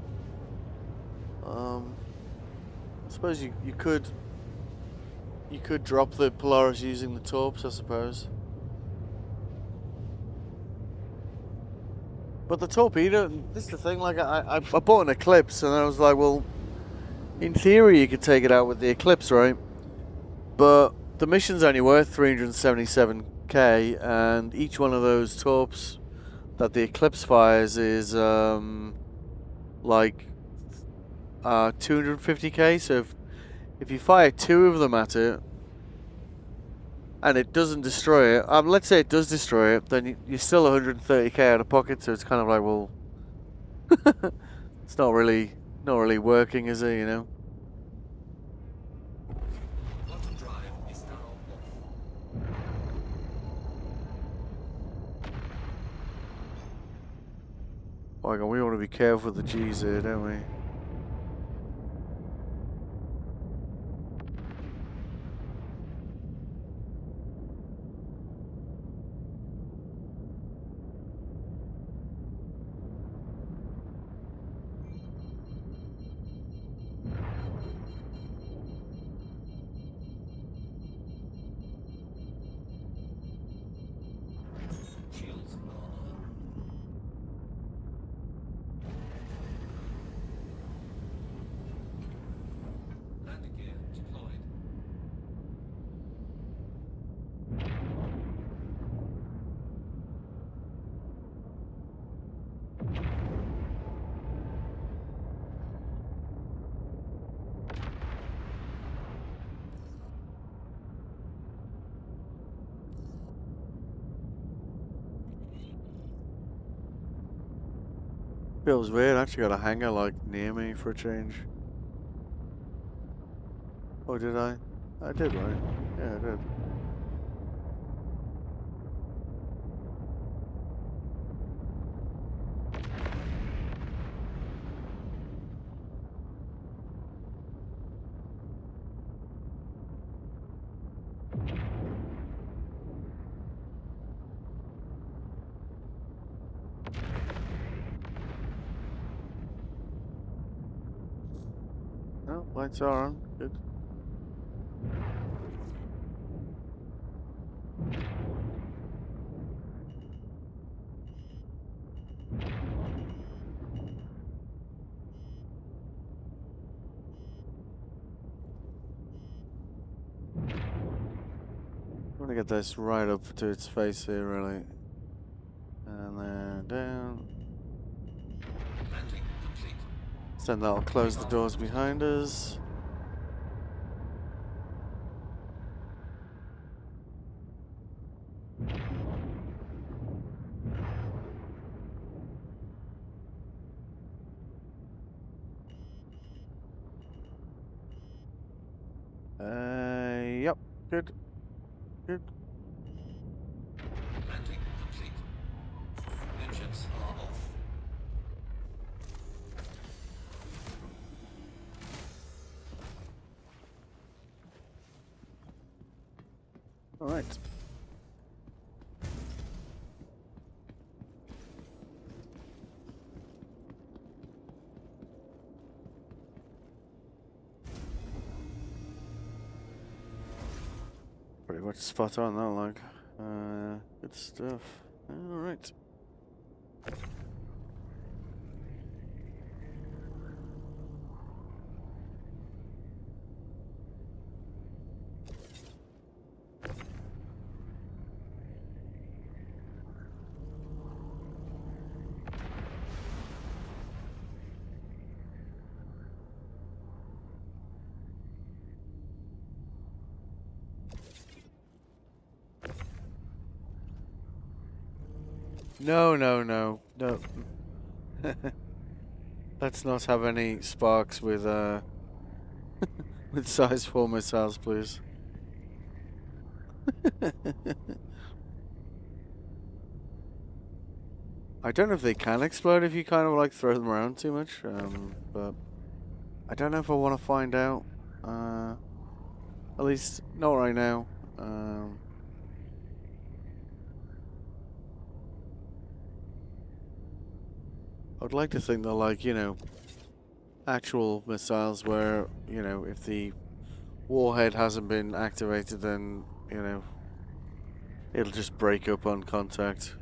I suppose you could drop the Polaris using the torps, I suppose. But the torpedo, this is the thing, like, I bought an Eclipse, and I was like, well, in theory you could take it out with the Eclipse, right? But the mission's only worth 377k, and each one of those torps that the Eclipse fires is, like, 250k, so if you fire 2 of them at it, and it doesn't destroy it, let's say it does destroy it, then you're still 130k out of pocket, so it's kind of like, well, It's not really working, is it? You know. Quantum drive is now off. Oh my God, we want to be careful with the G's here, don't we? Shields are on. Landing gear deployed. Feels weird. I actually got a hangar like near me for a change. Oh, did I? I did, right? Yeah, I did. Oh, lights are on. Good. I want to get this right up to its face here, really. And then down. Landing complete. So then that'll close the doors behind us. Yep. Good. Good. Landing complete. Engines are off. All right. Pretty much spot on that, like. Good stuff. All right. No, no, no, no. Let's not have any sparks with with size 4 missiles, please. I don't know if they can explode if you kind of like throw them around too much, but I don't know if I want to find out. At least not right now. I'd like to think they're like, you know, actual missiles where, you know, if the warhead hasn't been activated, then, you know, it'll just break up on contact.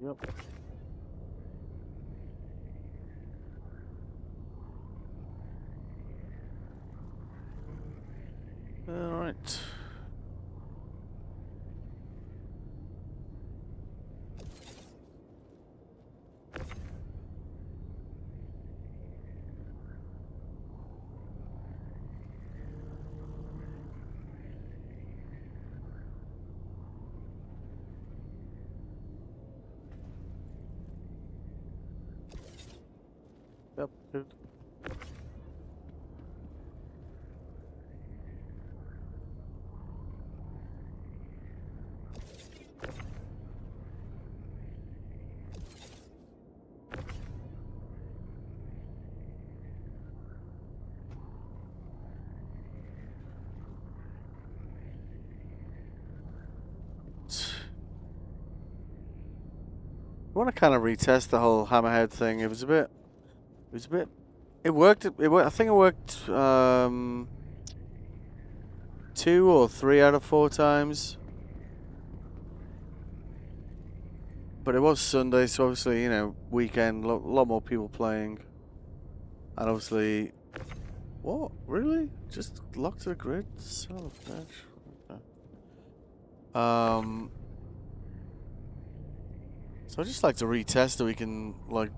Yep. Alright. Alright. Yep, good. I want to kind of retest the whole hammerhead thing. It was a bit. It worked. It worked. I think it worked 2 or 3 out of 4 times. But it was Sunday, so obviously, you know, weekend, a lot more people playing. And obviously, what? Really? Just locked to the grid? Son of a bitch. Okay. So I just like to retest that we can, like,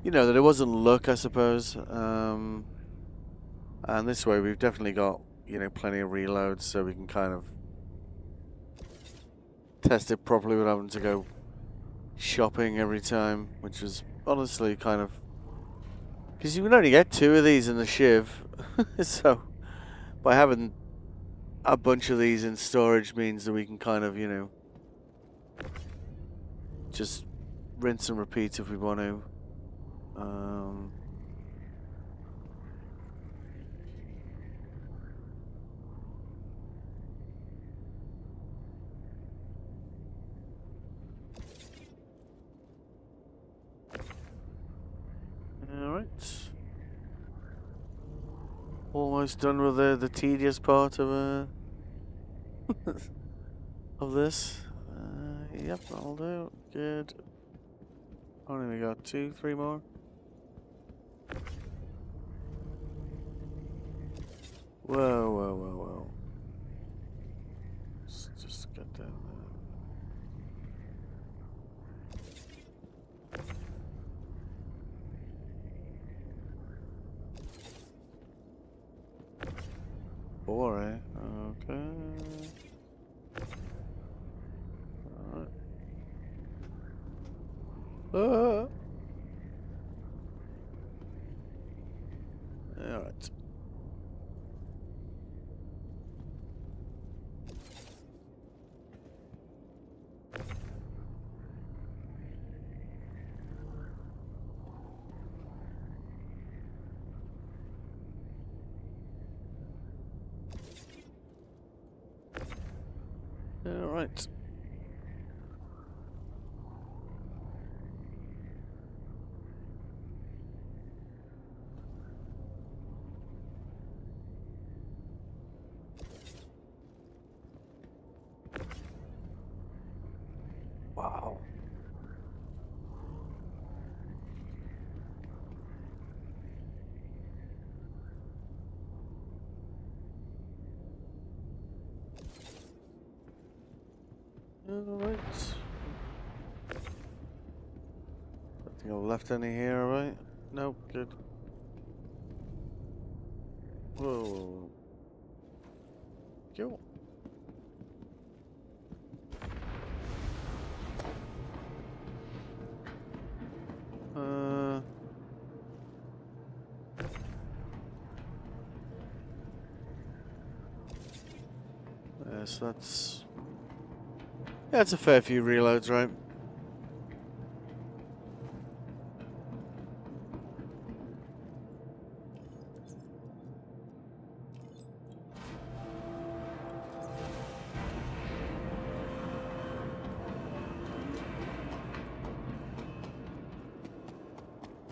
you know, that it wasn't luck, I suppose. And this way we've definitely got, you know, plenty of reloads, so we can kind of test it properly without having to go shopping every time, which is honestly kind of... Because you can only get 2 of these in the Shiv, so by having a bunch of these in storage means that we can kind of, you know, just rinse and repeat if we want to. Alright. Almost done with the tedious part of of this. Yep, that'll do. Good. Only got 2, 3 more. Whoa. Let's just get down there. 4, eh? Okay. Alright. Alright. Alright. Wow. Alright. I think I've left any here, alright? Nope, good. Whoa. Cool. Yes, that's... Yeah, it's a fair few reloads, right?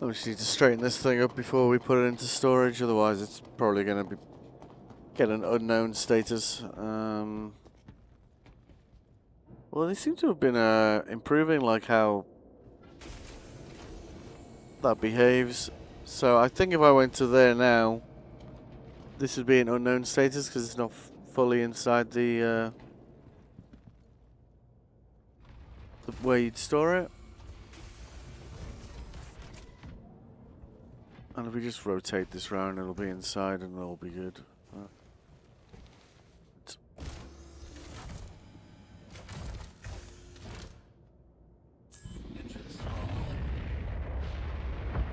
We just need to straighten this thing up before we put it into storage, otherwise it's probably going to be get an unknown status. Well, they seem to have been improving, like how that behaves. So I think if I went to there now, this would be an unknown status because it's not fully inside the where you'd store it. And if we just rotate this round, it'll be inside and it'll be good. Engines are on.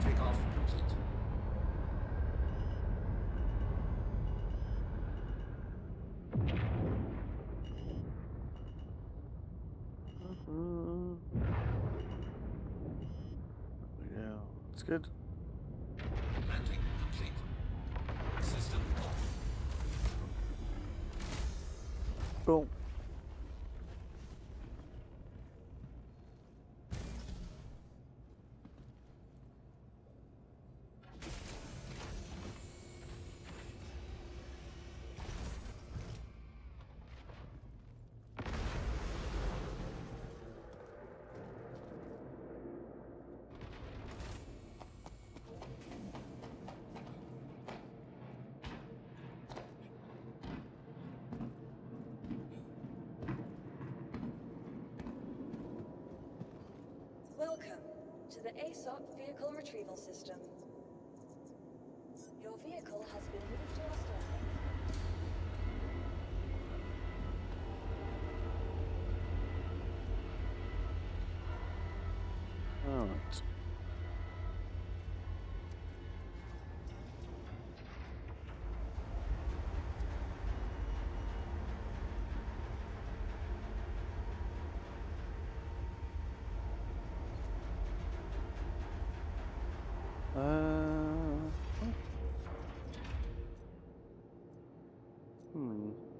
Takeoff complete. Yeah, it's good. Landing complete. System off. Cool. Welcome to the ASOP Vehicle Retrieval System. Your vehicle has been moved to our storage. Alright.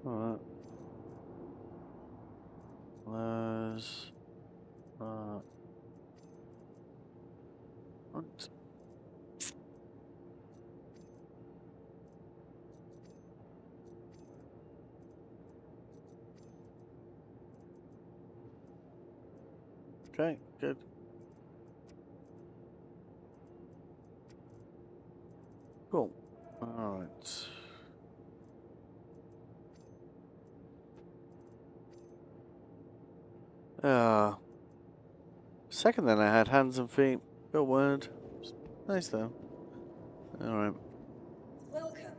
Alright. Let's what? Okay, good. Cool. Alright. Second then I had hands and feet. Good word. Nice though. Alright. Welcome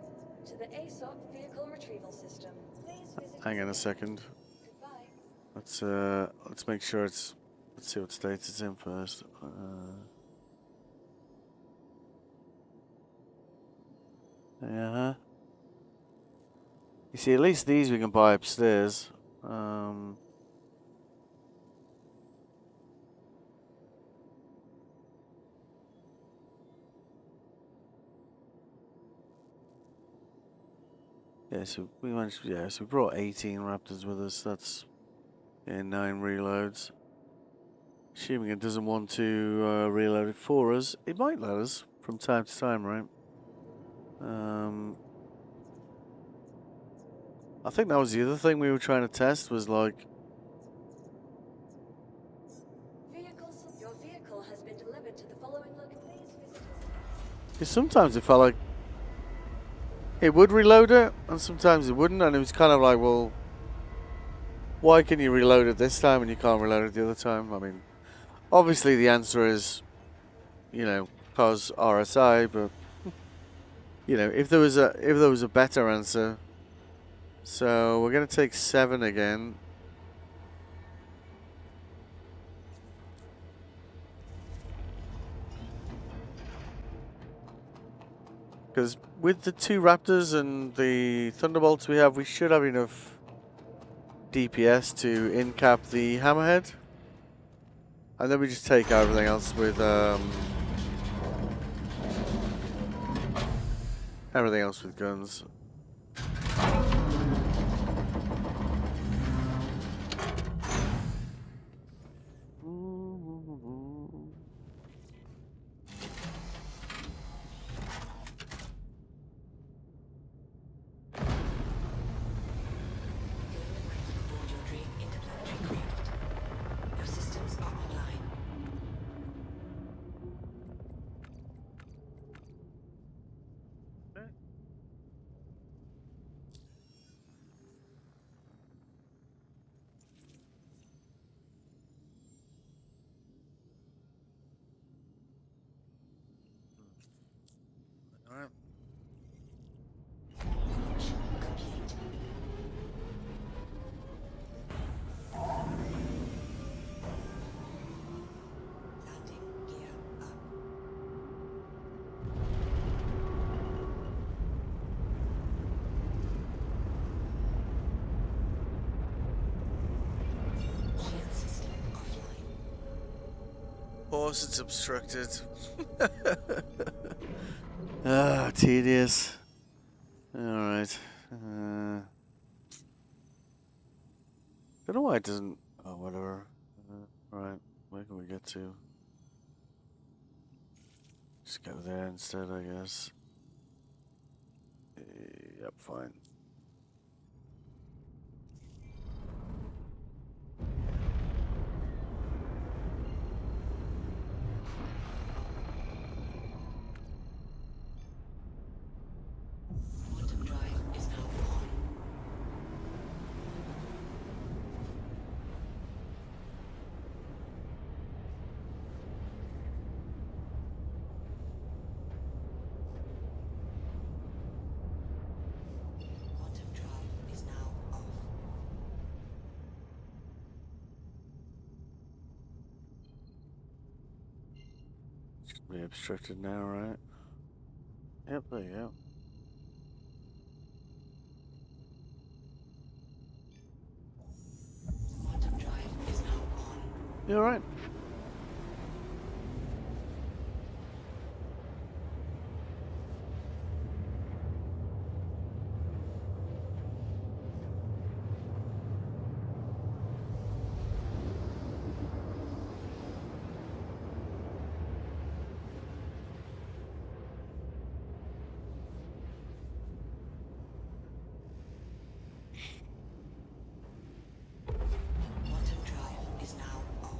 to the ASOP Vehicle Retrieval System. Please visit. Hang on a second. Goodbye. Let's make sure it's, let's see what state it's in first. Yeah. You see, at least these we can buy upstairs. Yeah, so we managed. Yeah, so we brought 18 Raptors with us. That's 9 reloads. Assuming it doesn't want to reload it for us, it might let us from time to time, right? I think that was the other thing we were trying to test was like. Your vehicle has been delivered to the following location. Please visit us. Because sometimes it felt like it would reload it, and sometimes it wouldn't, and it was kind of like, well, why can you reload it this time and you can't reload it the other time? I mean, obviously the answer is, you know, cause RSI, but you know, if there was a better answer. So we're gonna take 7 again. Because with the 2 Raptors and the Thunderbolts we have, we should have enough DPS to in-cap the Hammerhead. And then we just take everything else with guns. course it's obstructed. Ah, tedious. Alright. Don't know why it doesn't... Oh, whatever. Alright, where can we get to? Just go there instead, I guess. Yep, fine. Quantum drive is now on. Quantum drive is now off. Should be obstructed now, right? Yep, there you go. Quantum drive is now on. You alright? Quantum drive is now off.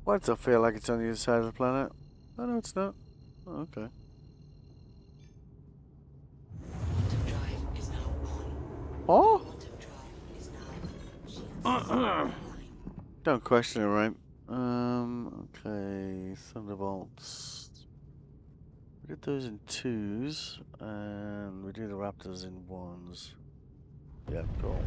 Why does it feel like it's on the other side of the planet? Oh, no, it's not. Oh, okay. Quantum drive is now on. Oh? Quantum drive is now shield system online. Don't question it, right? Okay. Thunderbolts. We did those in 2s, and we do the Raptors in 1s. Yeah, cool.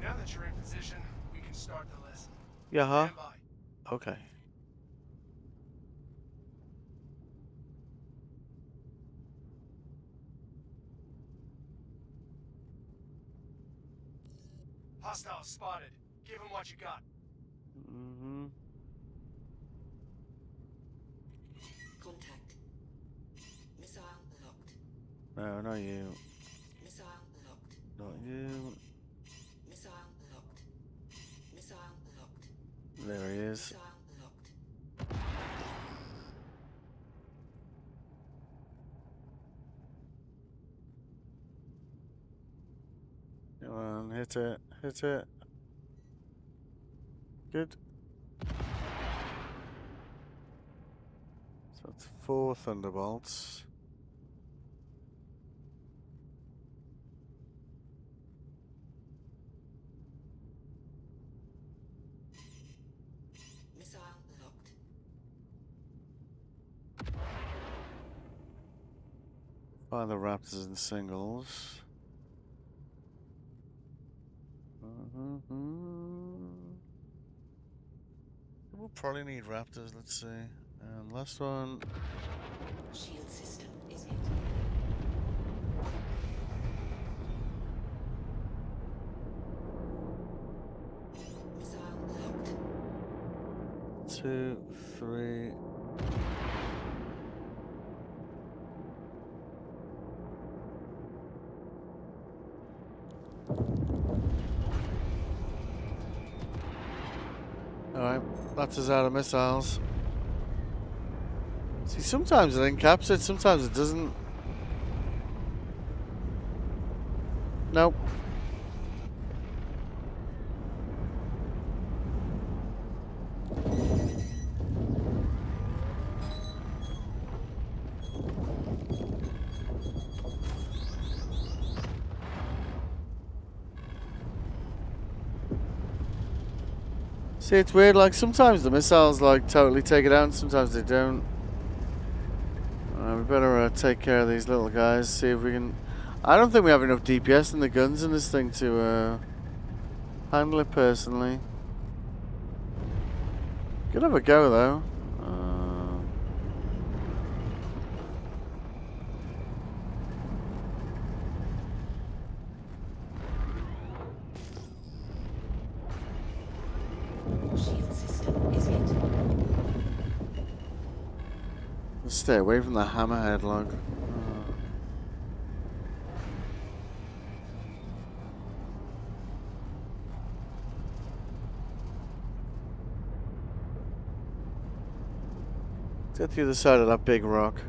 Now that you're in position, we can start the lesson. Yeah, huh? Stand by. Okay. Hostiles spotted. Give them what you got. Mm-hmm. Contact. Missile locked. No, not you. Missile locked. Not you. Missile locked. Missile locked. There he is. Missile locked. Come on, hit it. Hit it. Good. So that's 4 Thunderbolts. Missile locked. Find the Raptors in singles. We'll probably need Raptors, let's see. And last one. Shield system is hit. Missile locked. 2, 3. Alright, that's us out of missiles. See, sometimes it encaps it, sometimes it doesn't. Nope. See, it's weird, like, sometimes the missiles, like, totally take it out, and sometimes they don't. We better take care of these little guys, see if we can... I don't think we have enough DPS in the guns in this thing to handle it personally. Could have a go though. Shield system is hit. Let's stay away from the hammerhead log. Let's get to the other side of that big rock.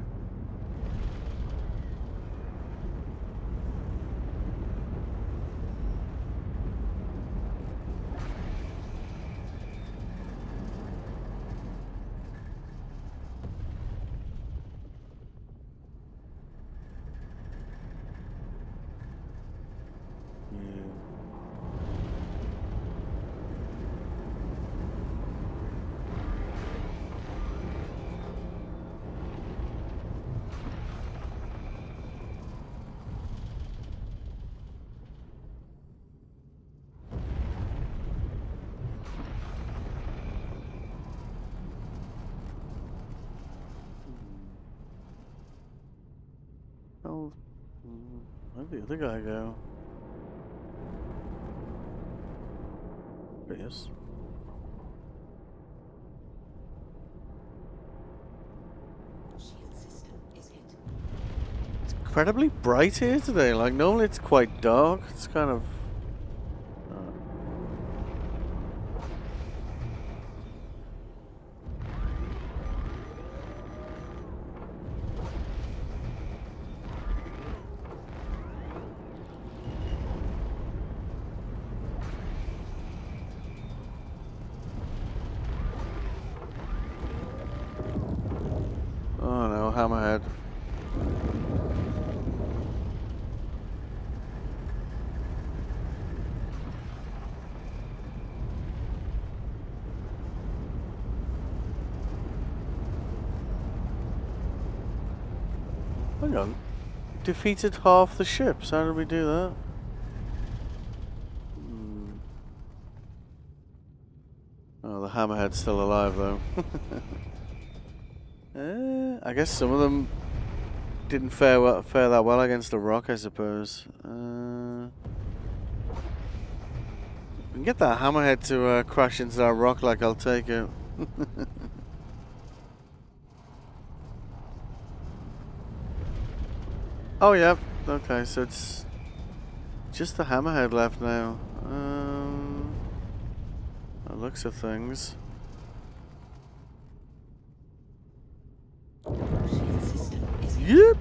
Oh, where'd the other guy go? There he is. Shield system is hit. It's incredibly bright here today. Like, normally it's quite dark. It's kind of... Oh no, hammerhead. Hang on. Defeated half the ships. How did we do that? Oh, the hammerhead's still alive though. I guess some of them didn't fare that well against the rock, I suppose. We can get that hammerhead to crash into that rock, like, I'll take it. Oh, yep. Yeah. Okay, so it's just the hammerhead left now. That looks of things. Shield system is hit. Yep.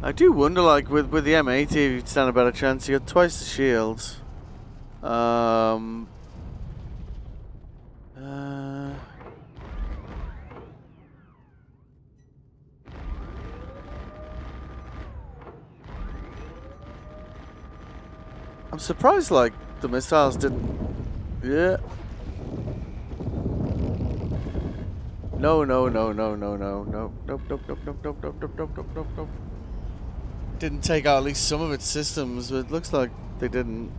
I do wonder, like, with the M80, you'd stand a better chance. You got twice the shields. I'm surprised, like, the missiles didn't... Yeah. No. Nope. Didn't take out at least some of its systems, but it looks like they didn't.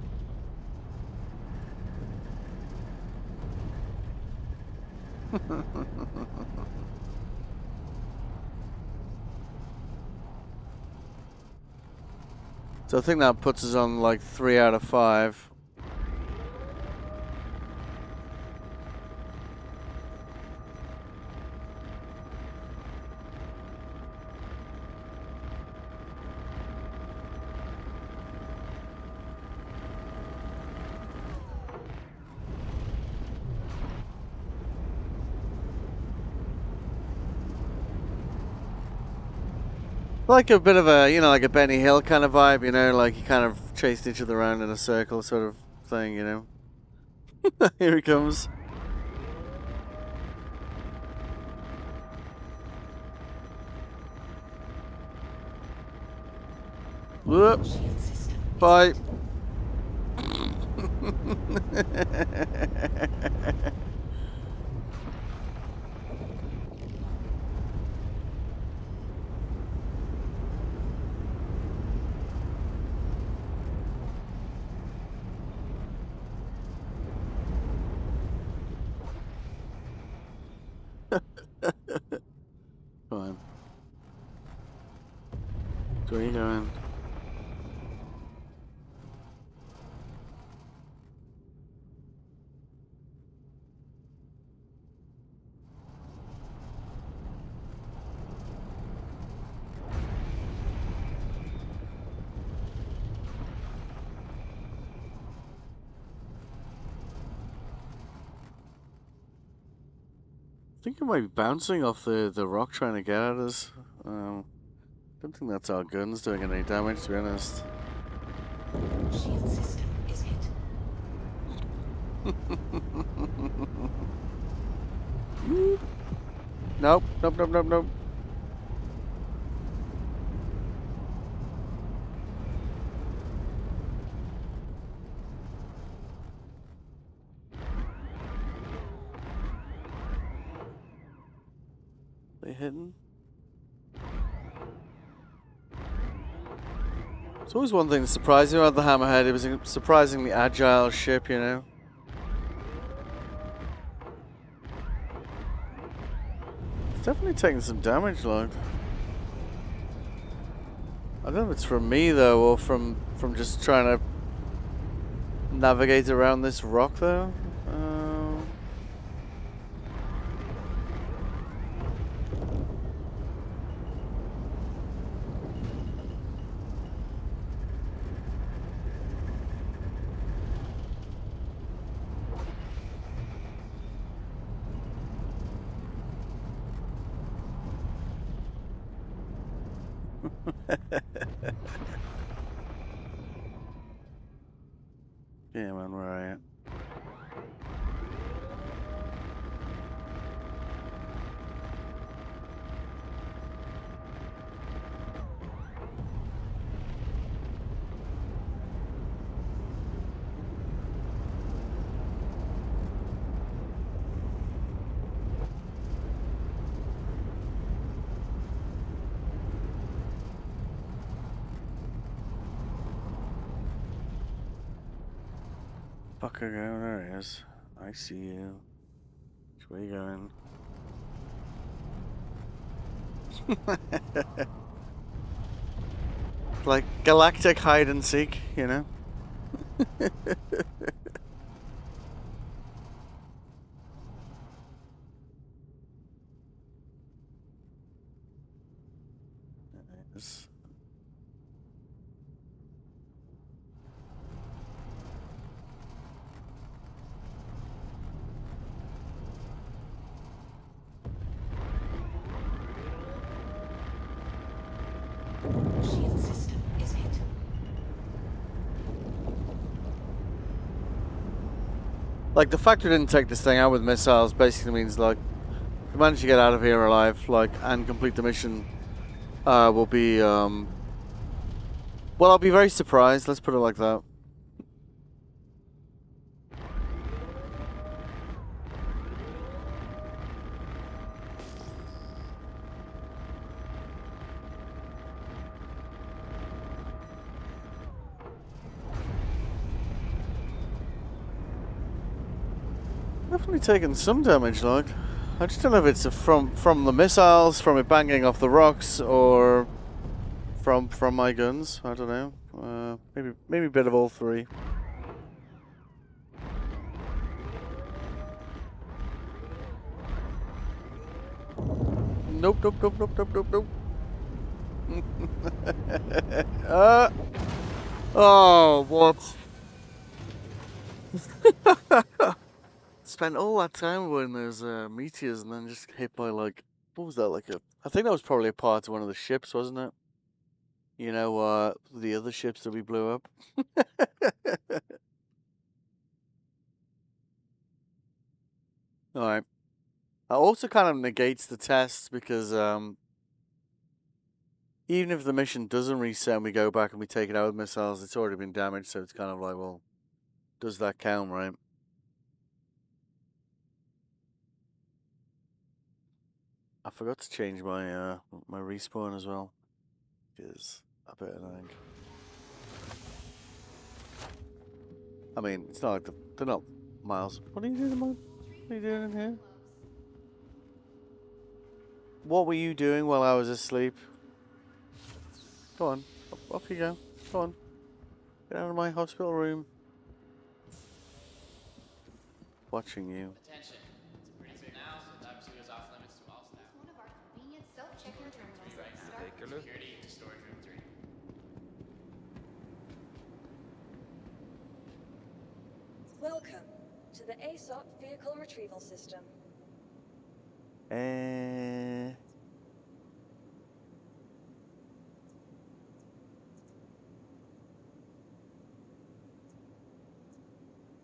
So I think that puts us on like 3 out of 5. Like a bit of a, you know, like a Benny Hill kind of vibe, you know, like you kind of chased each other around in a circle sort of thing, you know. Here he comes. Whoop. Bye. Fine. So where are you going? I think it might be bouncing off the rock trying to get at us. Don't think that's our guns doing any damage, to be honest. Shield system is hit. Nope, nope, nope, nope, nope. They hitting? It's always one thing that surprised me about the Hammerhead. It was a surprisingly agile ship, you know? It's definitely taking some damage, like. I don't know if it's from me, though, or from just trying to navigate around this rock, though. Yeah, man, where are you? Fucker, go, there he is. I see you. Where you going? Like galactic hide and seek, you know? Yes. Shield system is hit. Like, the fact we didn't take this thing out with missiles basically means, like, we managed to get out of here alive, like, and complete the mission, will be, well, I'll be very surprised, let's put it like that. Definitely taking some damage, like. I just don't know if it's from the missiles, from it banging off the rocks, or from my guns. I don't know. Maybe a bit of all three. Nope, nope, nope, nope, nope, nope, nope. Oh, what? Spent all that time when there's meteors and then just hit by, like, what was that, like I think that was probably a part of one of the ships, wasn't it? You know, the other ships that we blew up. Alright. That also kind of negates the test because even if the mission doesn't reset and we go back and we take it out with missiles, it's already been damaged, so it's kind of like, well, does that count, right? I forgot to change my my respawn as well, which is a bit annoying. I mean, it's not like they're not miles. What are you doing, man? What are you doing in here? What were you doing while I was asleep? Go on. Off you go. Go on. Get out of my hospital room. Watching you. Attention. It's emergency now, so Type 2 is off limits to all staff. One of our convenient self-check-in terminals. Right now. Start Security to storage room 3. Welcome to the ASOP Vehicle Retrieval System.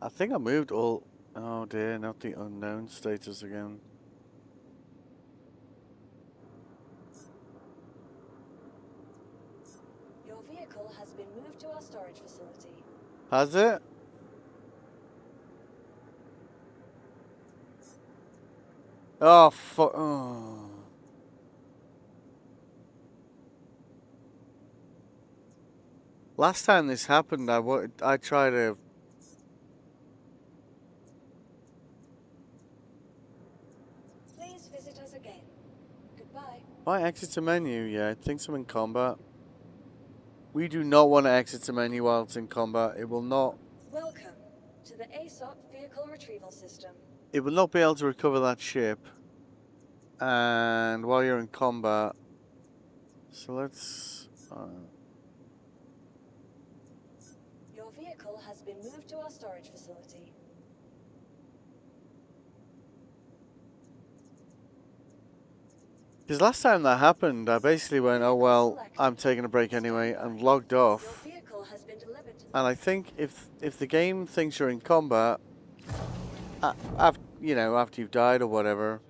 I think I moved all. Oh dear, not the unknown status again. Your vehicle has been moved to our storage facility. Has it? Oh fuck! Oh. Last time this happened, I tried to. Please visit us again. Goodbye. Why exit to menu? Yeah, I think I'm in combat. We do not want to exit to menu while it's in combat. It will not. Welcome to the ASOP Vehicle Retrieval System. It will not be able to recover that ship. And while you're in combat, so let's. Your vehicle has been moved to our storage facility. Because last time that happened, I basically went, oh well, I'm taking a break anyway, and logged Your off. vehicle has been delivered to And I think if the game thinks you're in combat, after you've died or whatever,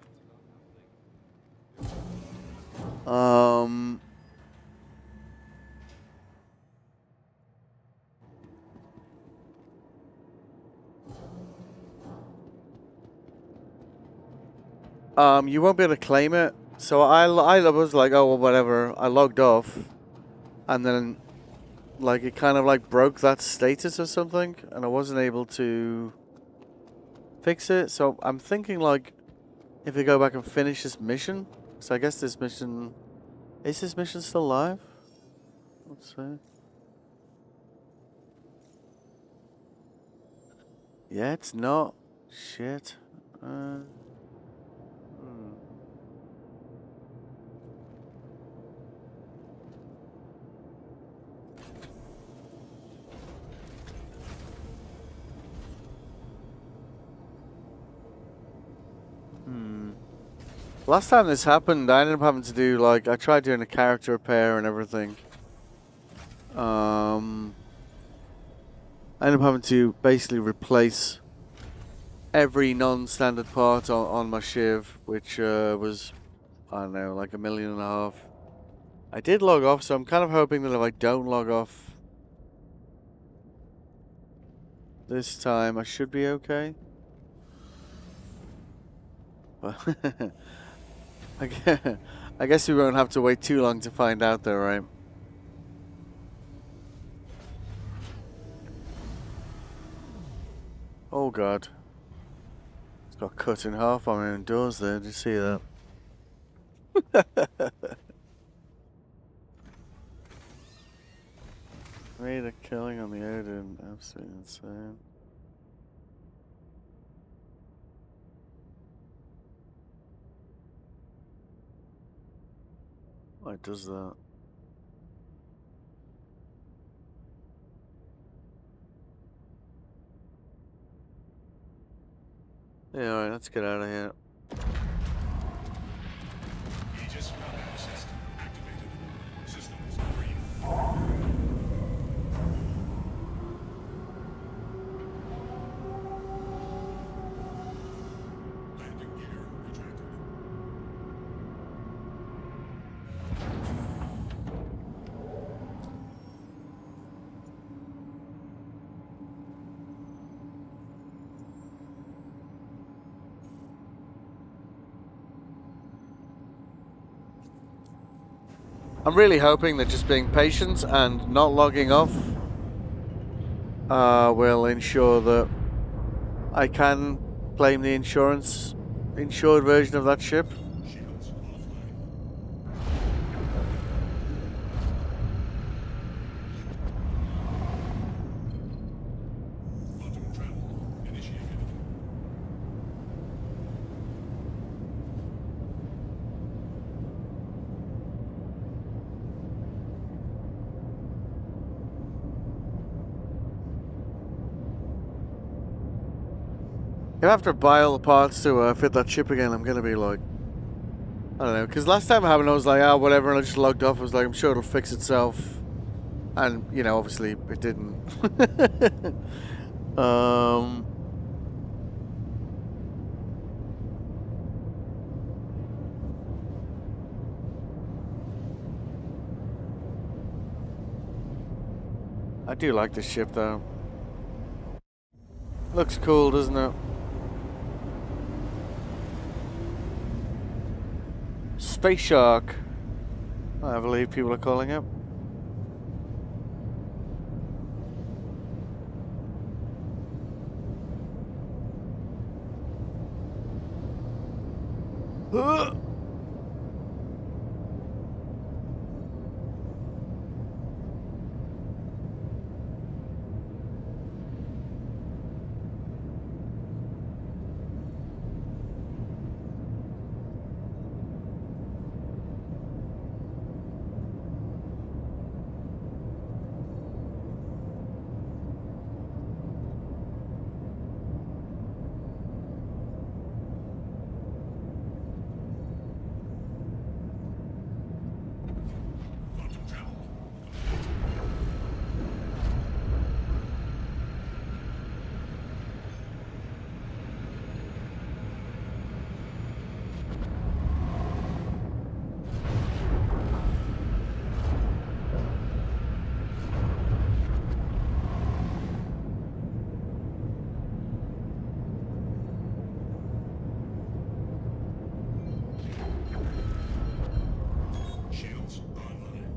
you won't be able to claim it. So I was like, oh well, whatever. I logged off, and then like it kind of like broke that status or something, and I wasn't able to fix it. So I'm thinking like, if we go back and finish this mission, so I guess this mission still live? Let's see. Yeah, it's not. Shit. Last time this happened, I ended up having to do like I tried doing a character repair and everything. I ended up having to basically replace every non-standard part on my Shiv, which was, I don't know, like $1.5 million. I did log off, so I'm kind of hoping that if I don't log off this time, I should be okay. But I guess we won't have to wait too long to find out though, right? Oh god. It's got cut in half on my own doors there, did you see that? Made a killing on the Odin, absolutely insane. Why does that? Yeah, alright, let's get out of here. Aegis combat system activated. Systems green. Landing gear ejected. I'm really hoping that just being patient and not logging off will ensure that I can claim the insured version of that ship. Shields offline. If I have to buy all the parts to fit that ship again, I'm gonna be like, I don't know. Because last time it happened, I was like, ah, whatever, and I just logged off. I was like, I'm sure it'll fix itself. And, you know, obviously it didn't. I do like this ship, though. Looks cool, doesn't it? Space Shark, I believe people are calling it. Quantum travel. Shields online.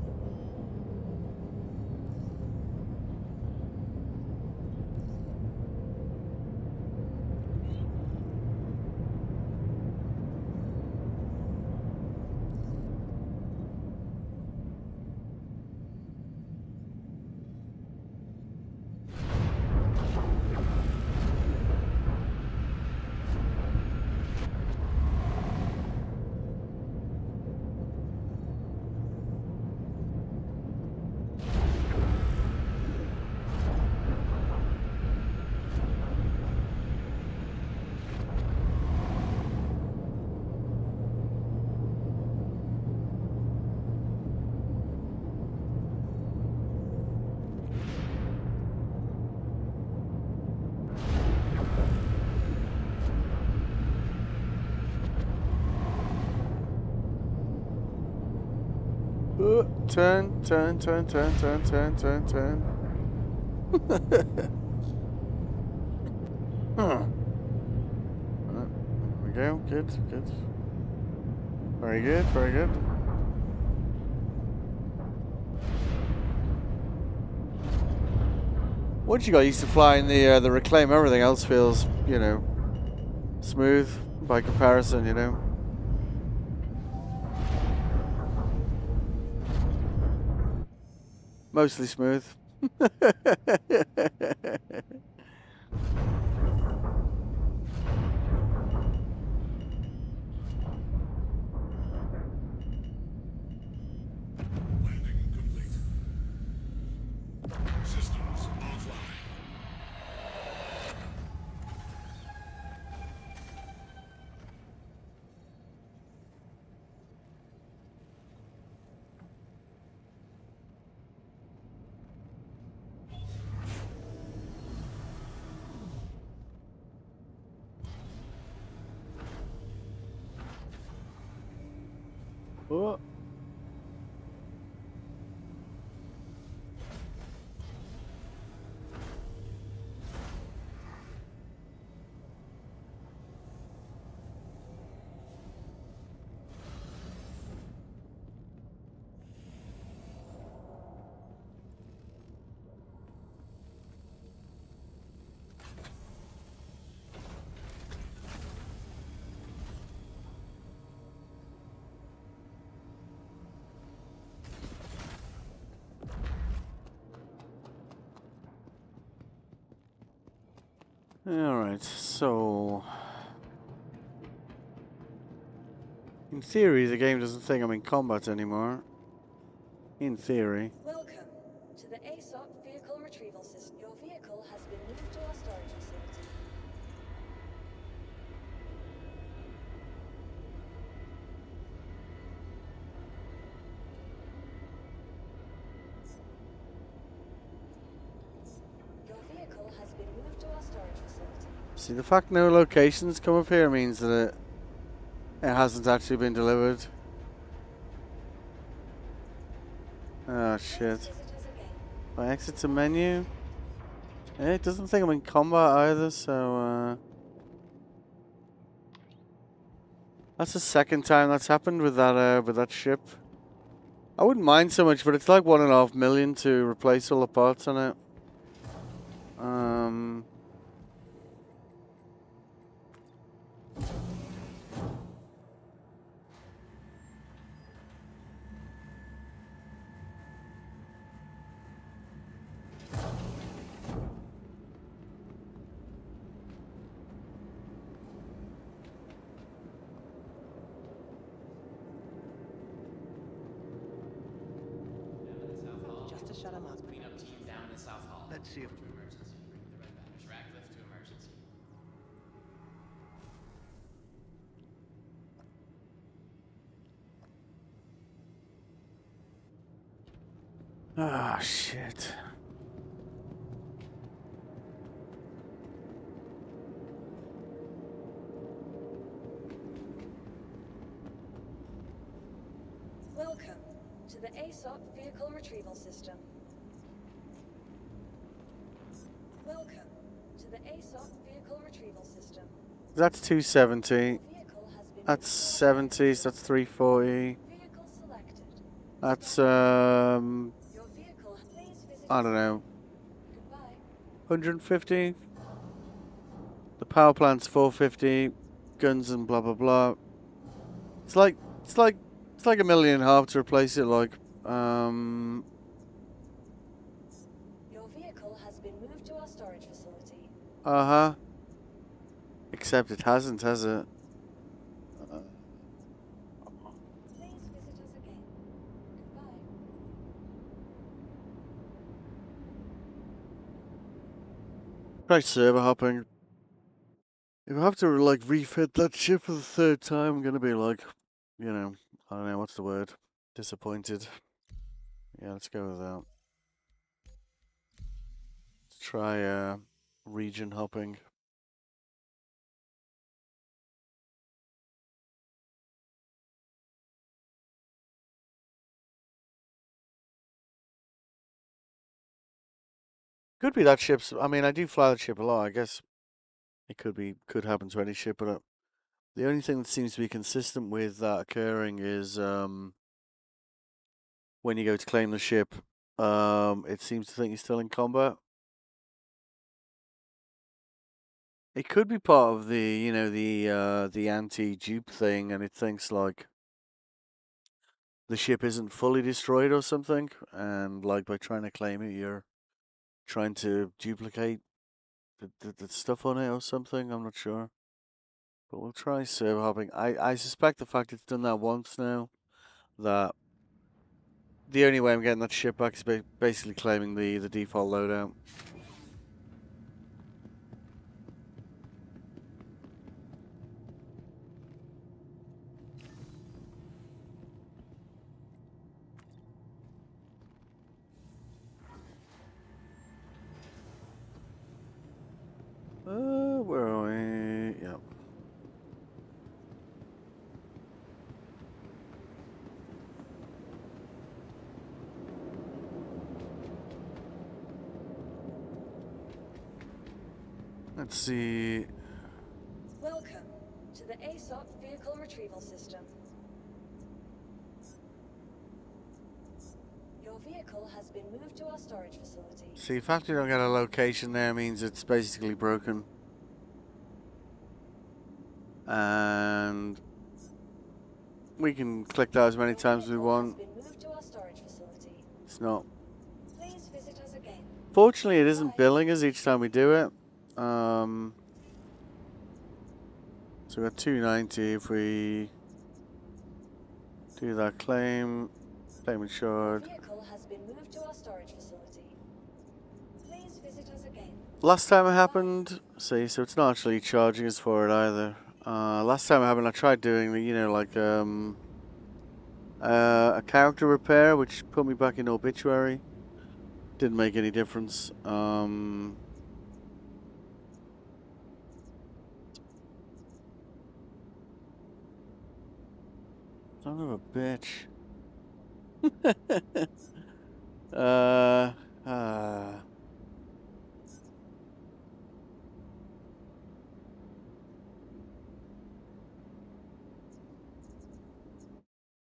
Turn. Huh. There we go. Good. Very good. Once you got used to flying the Reclaim, everything else feels, you know, smooth by comparison, you know. Mostly smooth. Landing complete. Systems offline. Oh. Alright, so in theory the game doesn't think I'm in combat anymore. In theory. Welcome to the ASOP vehicle retrieval system. Your vehicle has been moved to our storage facility. our storage facility. See, the fact no locations come up here means that it hasn't actually been delivered. Oh Please shit. visit us again. If I exit the menu, it doesn't think I'm in combat either, so that's the second time that's happened with that ship. I wouldn't mind so much, but it's like 1.5 million to replace all the parts on it. South Hall. Just to shut him up. Cleanup team down in the South Hall. Let's see if to emergency. Bring the red banners. Rack lift to emergency. Ah, shit. Welcome to the ASOP Vehicle Retrieval System. Welcome to the ASOP Vehicle Retrieval System. That's 270. Vehicle has been That's 70. So that's 340. vehicle selected. That's Your vehicle, please visit. I don't know, Goodbye. 150. The power plant's 450. Guns and blah blah blah. It's like $1.5 million to replace it. Like Your vehicle has been moved to our storage facility. Except it hasn't, has it? Please visit us again. Goodbye. Try server hopping. If I have to like refit that ship for the third time, I'm gonna be like, I don't know what's the word, disappointed. Yeah, let's go with that. Let's try region hopping. Could be that ship's. I mean, I do fly that ship a lot. I guess it could happen to any ship, but the only thing that seems to be consistent with that occurring is when you go to claim the ship, it seems to think you're still in combat. It could be part of the the anti-dupe thing, and it thinks like the ship isn't fully destroyed or something, and like by trying to claim it, you're trying to duplicate the stuff on it or something. I'm not sure. But we'll try server hopping. I suspect the fact it's done that once now, that the only way I'm getting that ship back is basically claiming the default loadout. Where are we? Yep. Let's see. Welcome to the ASOP Vehicle Retrieval System. Your vehicle has been moved to our storage facility. See, the fact you don't get a location there means it's basically broken. And we can click that as many times as we want. Been moved to our storage facility. It's not. Please visit us again. Fortunately, it isn't billing us each time we do it. So we got 290 if we do that claim insured. Vehicle has been moved to our storage facility. Please visit us again. Last time it happened, see, so it's not actually charging us for it either. Last time it happened, I tried doing the, like a character repair, which put me back in obituary. Didn't make any difference. Son of a bitch. uh, uh.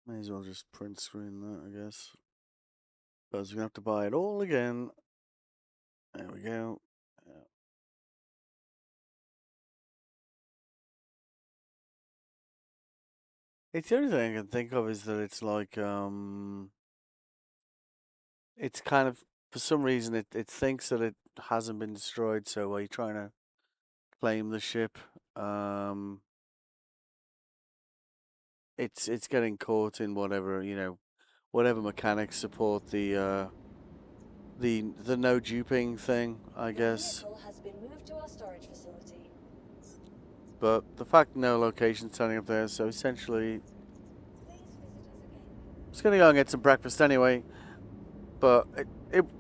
May as well just print screen that, I guess. Because we're gonna have to buy it all again. There we go. It's the only thing I can think of is that it's like it's kind of for some reason it thinks that it hasn't been destroyed, so are you trying to claim the ship? Um it's getting caught in whatever, whatever mechanics support the no duping thing, I guess. Your vehicle has been moved to our storage facility. But the fact no location's turning up there, so essentially Please visit us again. I'm just gonna go and get some breakfast anyway. But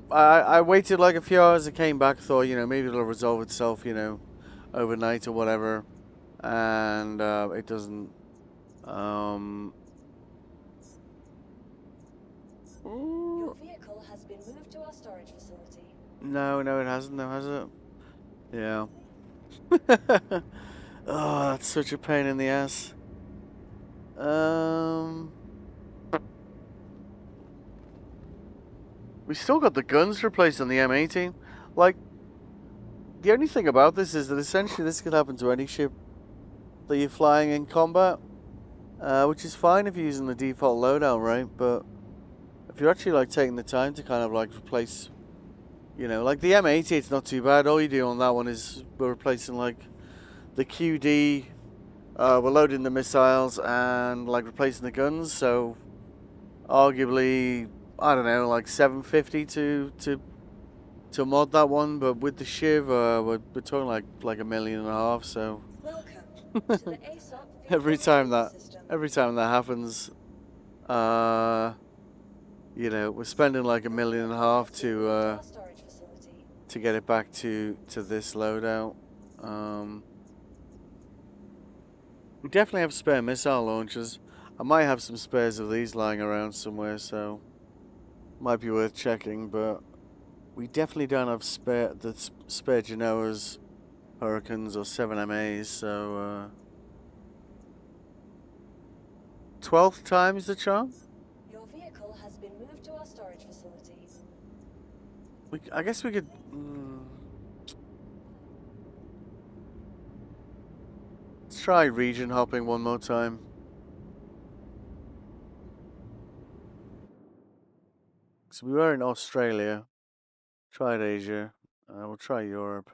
I waited like a few hours. It came back. Thought maybe it'll resolve itself. Overnight or whatever. And it doesn't. Your vehicle has been moved to our storage facility. No, it hasn't. No, has it? Yeah. Oh, that's such a pain in the ass. We still got the guns replaced on the M18. Like, the only thing about this is that essentially this could happen to any ship that you're flying in combat, which is fine if you're using the default loadout, right? But if you're actually like taking the time to kind of like replace, like the M80, it's not too bad. All you do on that one is we're replacing like the QD, we're loading the missiles and like replacing the guns. So arguably, I don't know, like 750 to mod that one. But with the Shiv, we're talking like $1.5 million. So Welcome to the ASOP every time that system. happens, we're spending like $1.5 million to get it back to this loadout. We definitely have spare missile launchers. I might have some spares of these lying around somewhere, so might be worth checking. But we definitely don't have spare Genoas, Hurricanes, or 7MAs. So 12th time is the charm. Your vehicle has been moved to our storage facility. I guess we could. Let's try region hopping one more time. So we were in Australia. Tried Asia. We'll try Europe.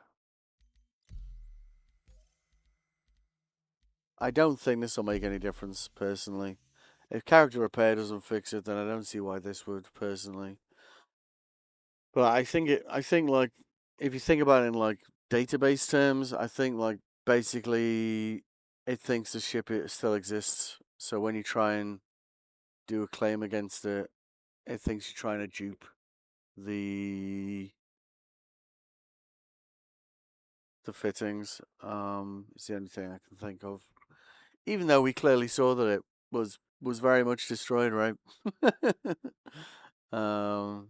I don't think this will make any difference, personally. If character repair doesn't fix it, then I don't see why this would, personally. But I think like, if you think about it in like database terms, I think like basically it thinks the ship still exists. So when you try and do a claim against it, it thinks you're trying to dupe the fittings. It's the only thing I can think of. Even though we clearly saw that it was very much destroyed, right? um,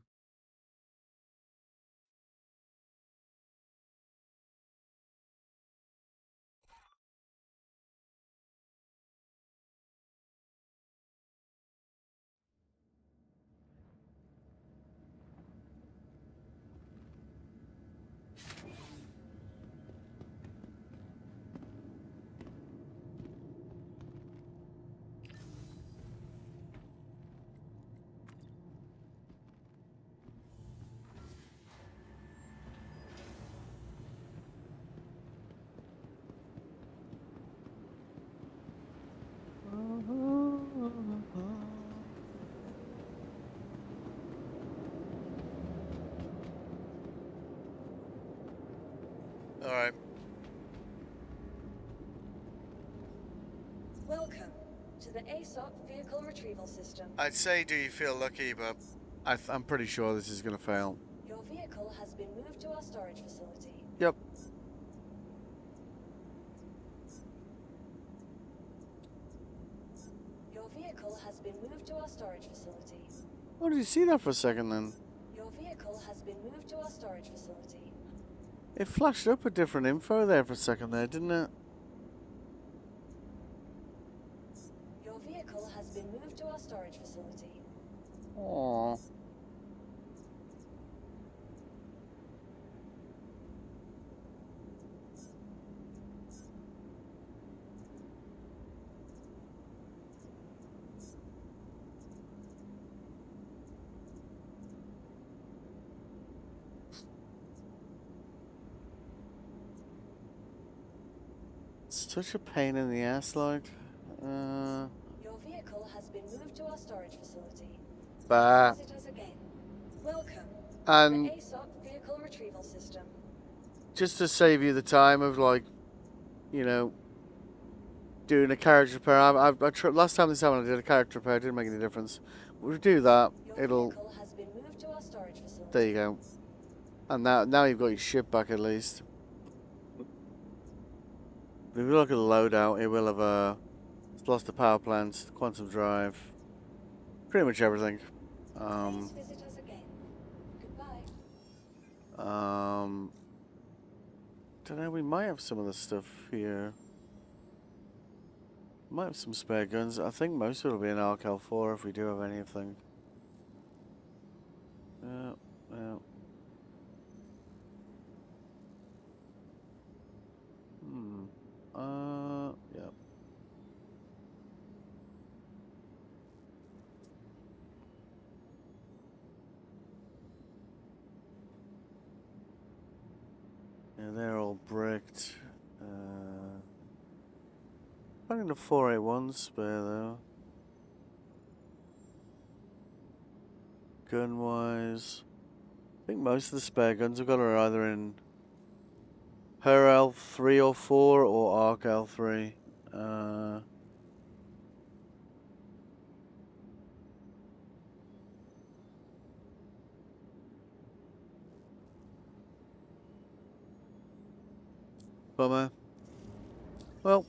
all right. Welcome to the ASOP vehicle retrieval system. I'd say, do you feel lucky, but I'm pretty sure this is gonna fail. Your vehicle has been moved to our storage facility. Yep. Your vehicle has been moved to our storage facility. Oh, did you see that for a second then? Your vehicle has been moved to our storage facility. It flashed up a different info there for a second there, didn't it? Your vehicle has been moved to our storage facility. Aww. It's such a pain in the ass, like. Your vehicle has been moved to our storage facility. Bah. Visit us again. Welcome And to the ASOP vehicle retrieval system. just to save you the time of, like, you know, doing a character repair. Last time this happened, I did a character repair. It didn't make any difference. We'll do that. Your It'll. vehicle has been moved to our storage facility. There you go. And now you've got your ship back at least. If you look at the loadout, it will have it's lost the power plant, the quantum drive, pretty much everything. Please visit us again. Goodbye. Don't know. We might have some of the stuff here. Might have some spare guns. I think most of it will be in Arcal 4 if we do have anything. Yeah. Yeah. Yeah, they're all bricked. Finding the 481 spare though. Gun wise, I think most of the spare guns I've got are either in her L3 or 4 or Arc L3. Bummer. Well,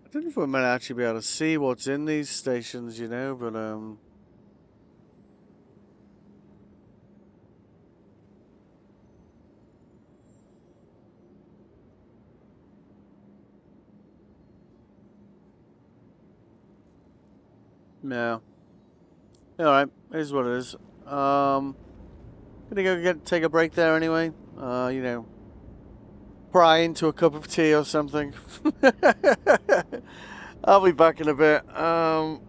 I don't know if we might actually be able to see what's in these stations, you know, but no. Alright, it is what it is. Gonna go take a break there anyway. You know, pry into a cup of tea or something. I'll be back in a bit. Oh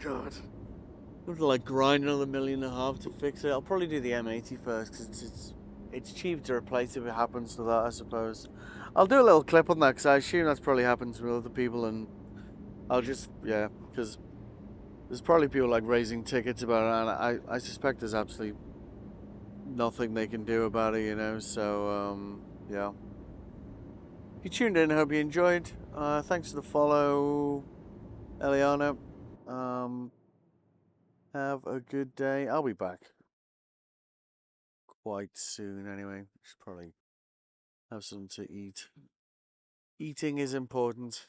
god. I have to like grind another $1.5 million to fix it. I'll probably do the M80 first because it's cheap to replace if it happens to that, I suppose. I'll do a little clip on that because I assume that's probably happened to other people, and I'll just, yeah, because there's probably people like raising tickets about it, and I suspect there's absolutely nothing they can do about it, you know, so, yeah. If you tuned in, I hope you enjoyed. Thanks for the follow, Eliana. Have a good day. I'll be back quite soon anyway. Should probably have something to eat. Eating is important.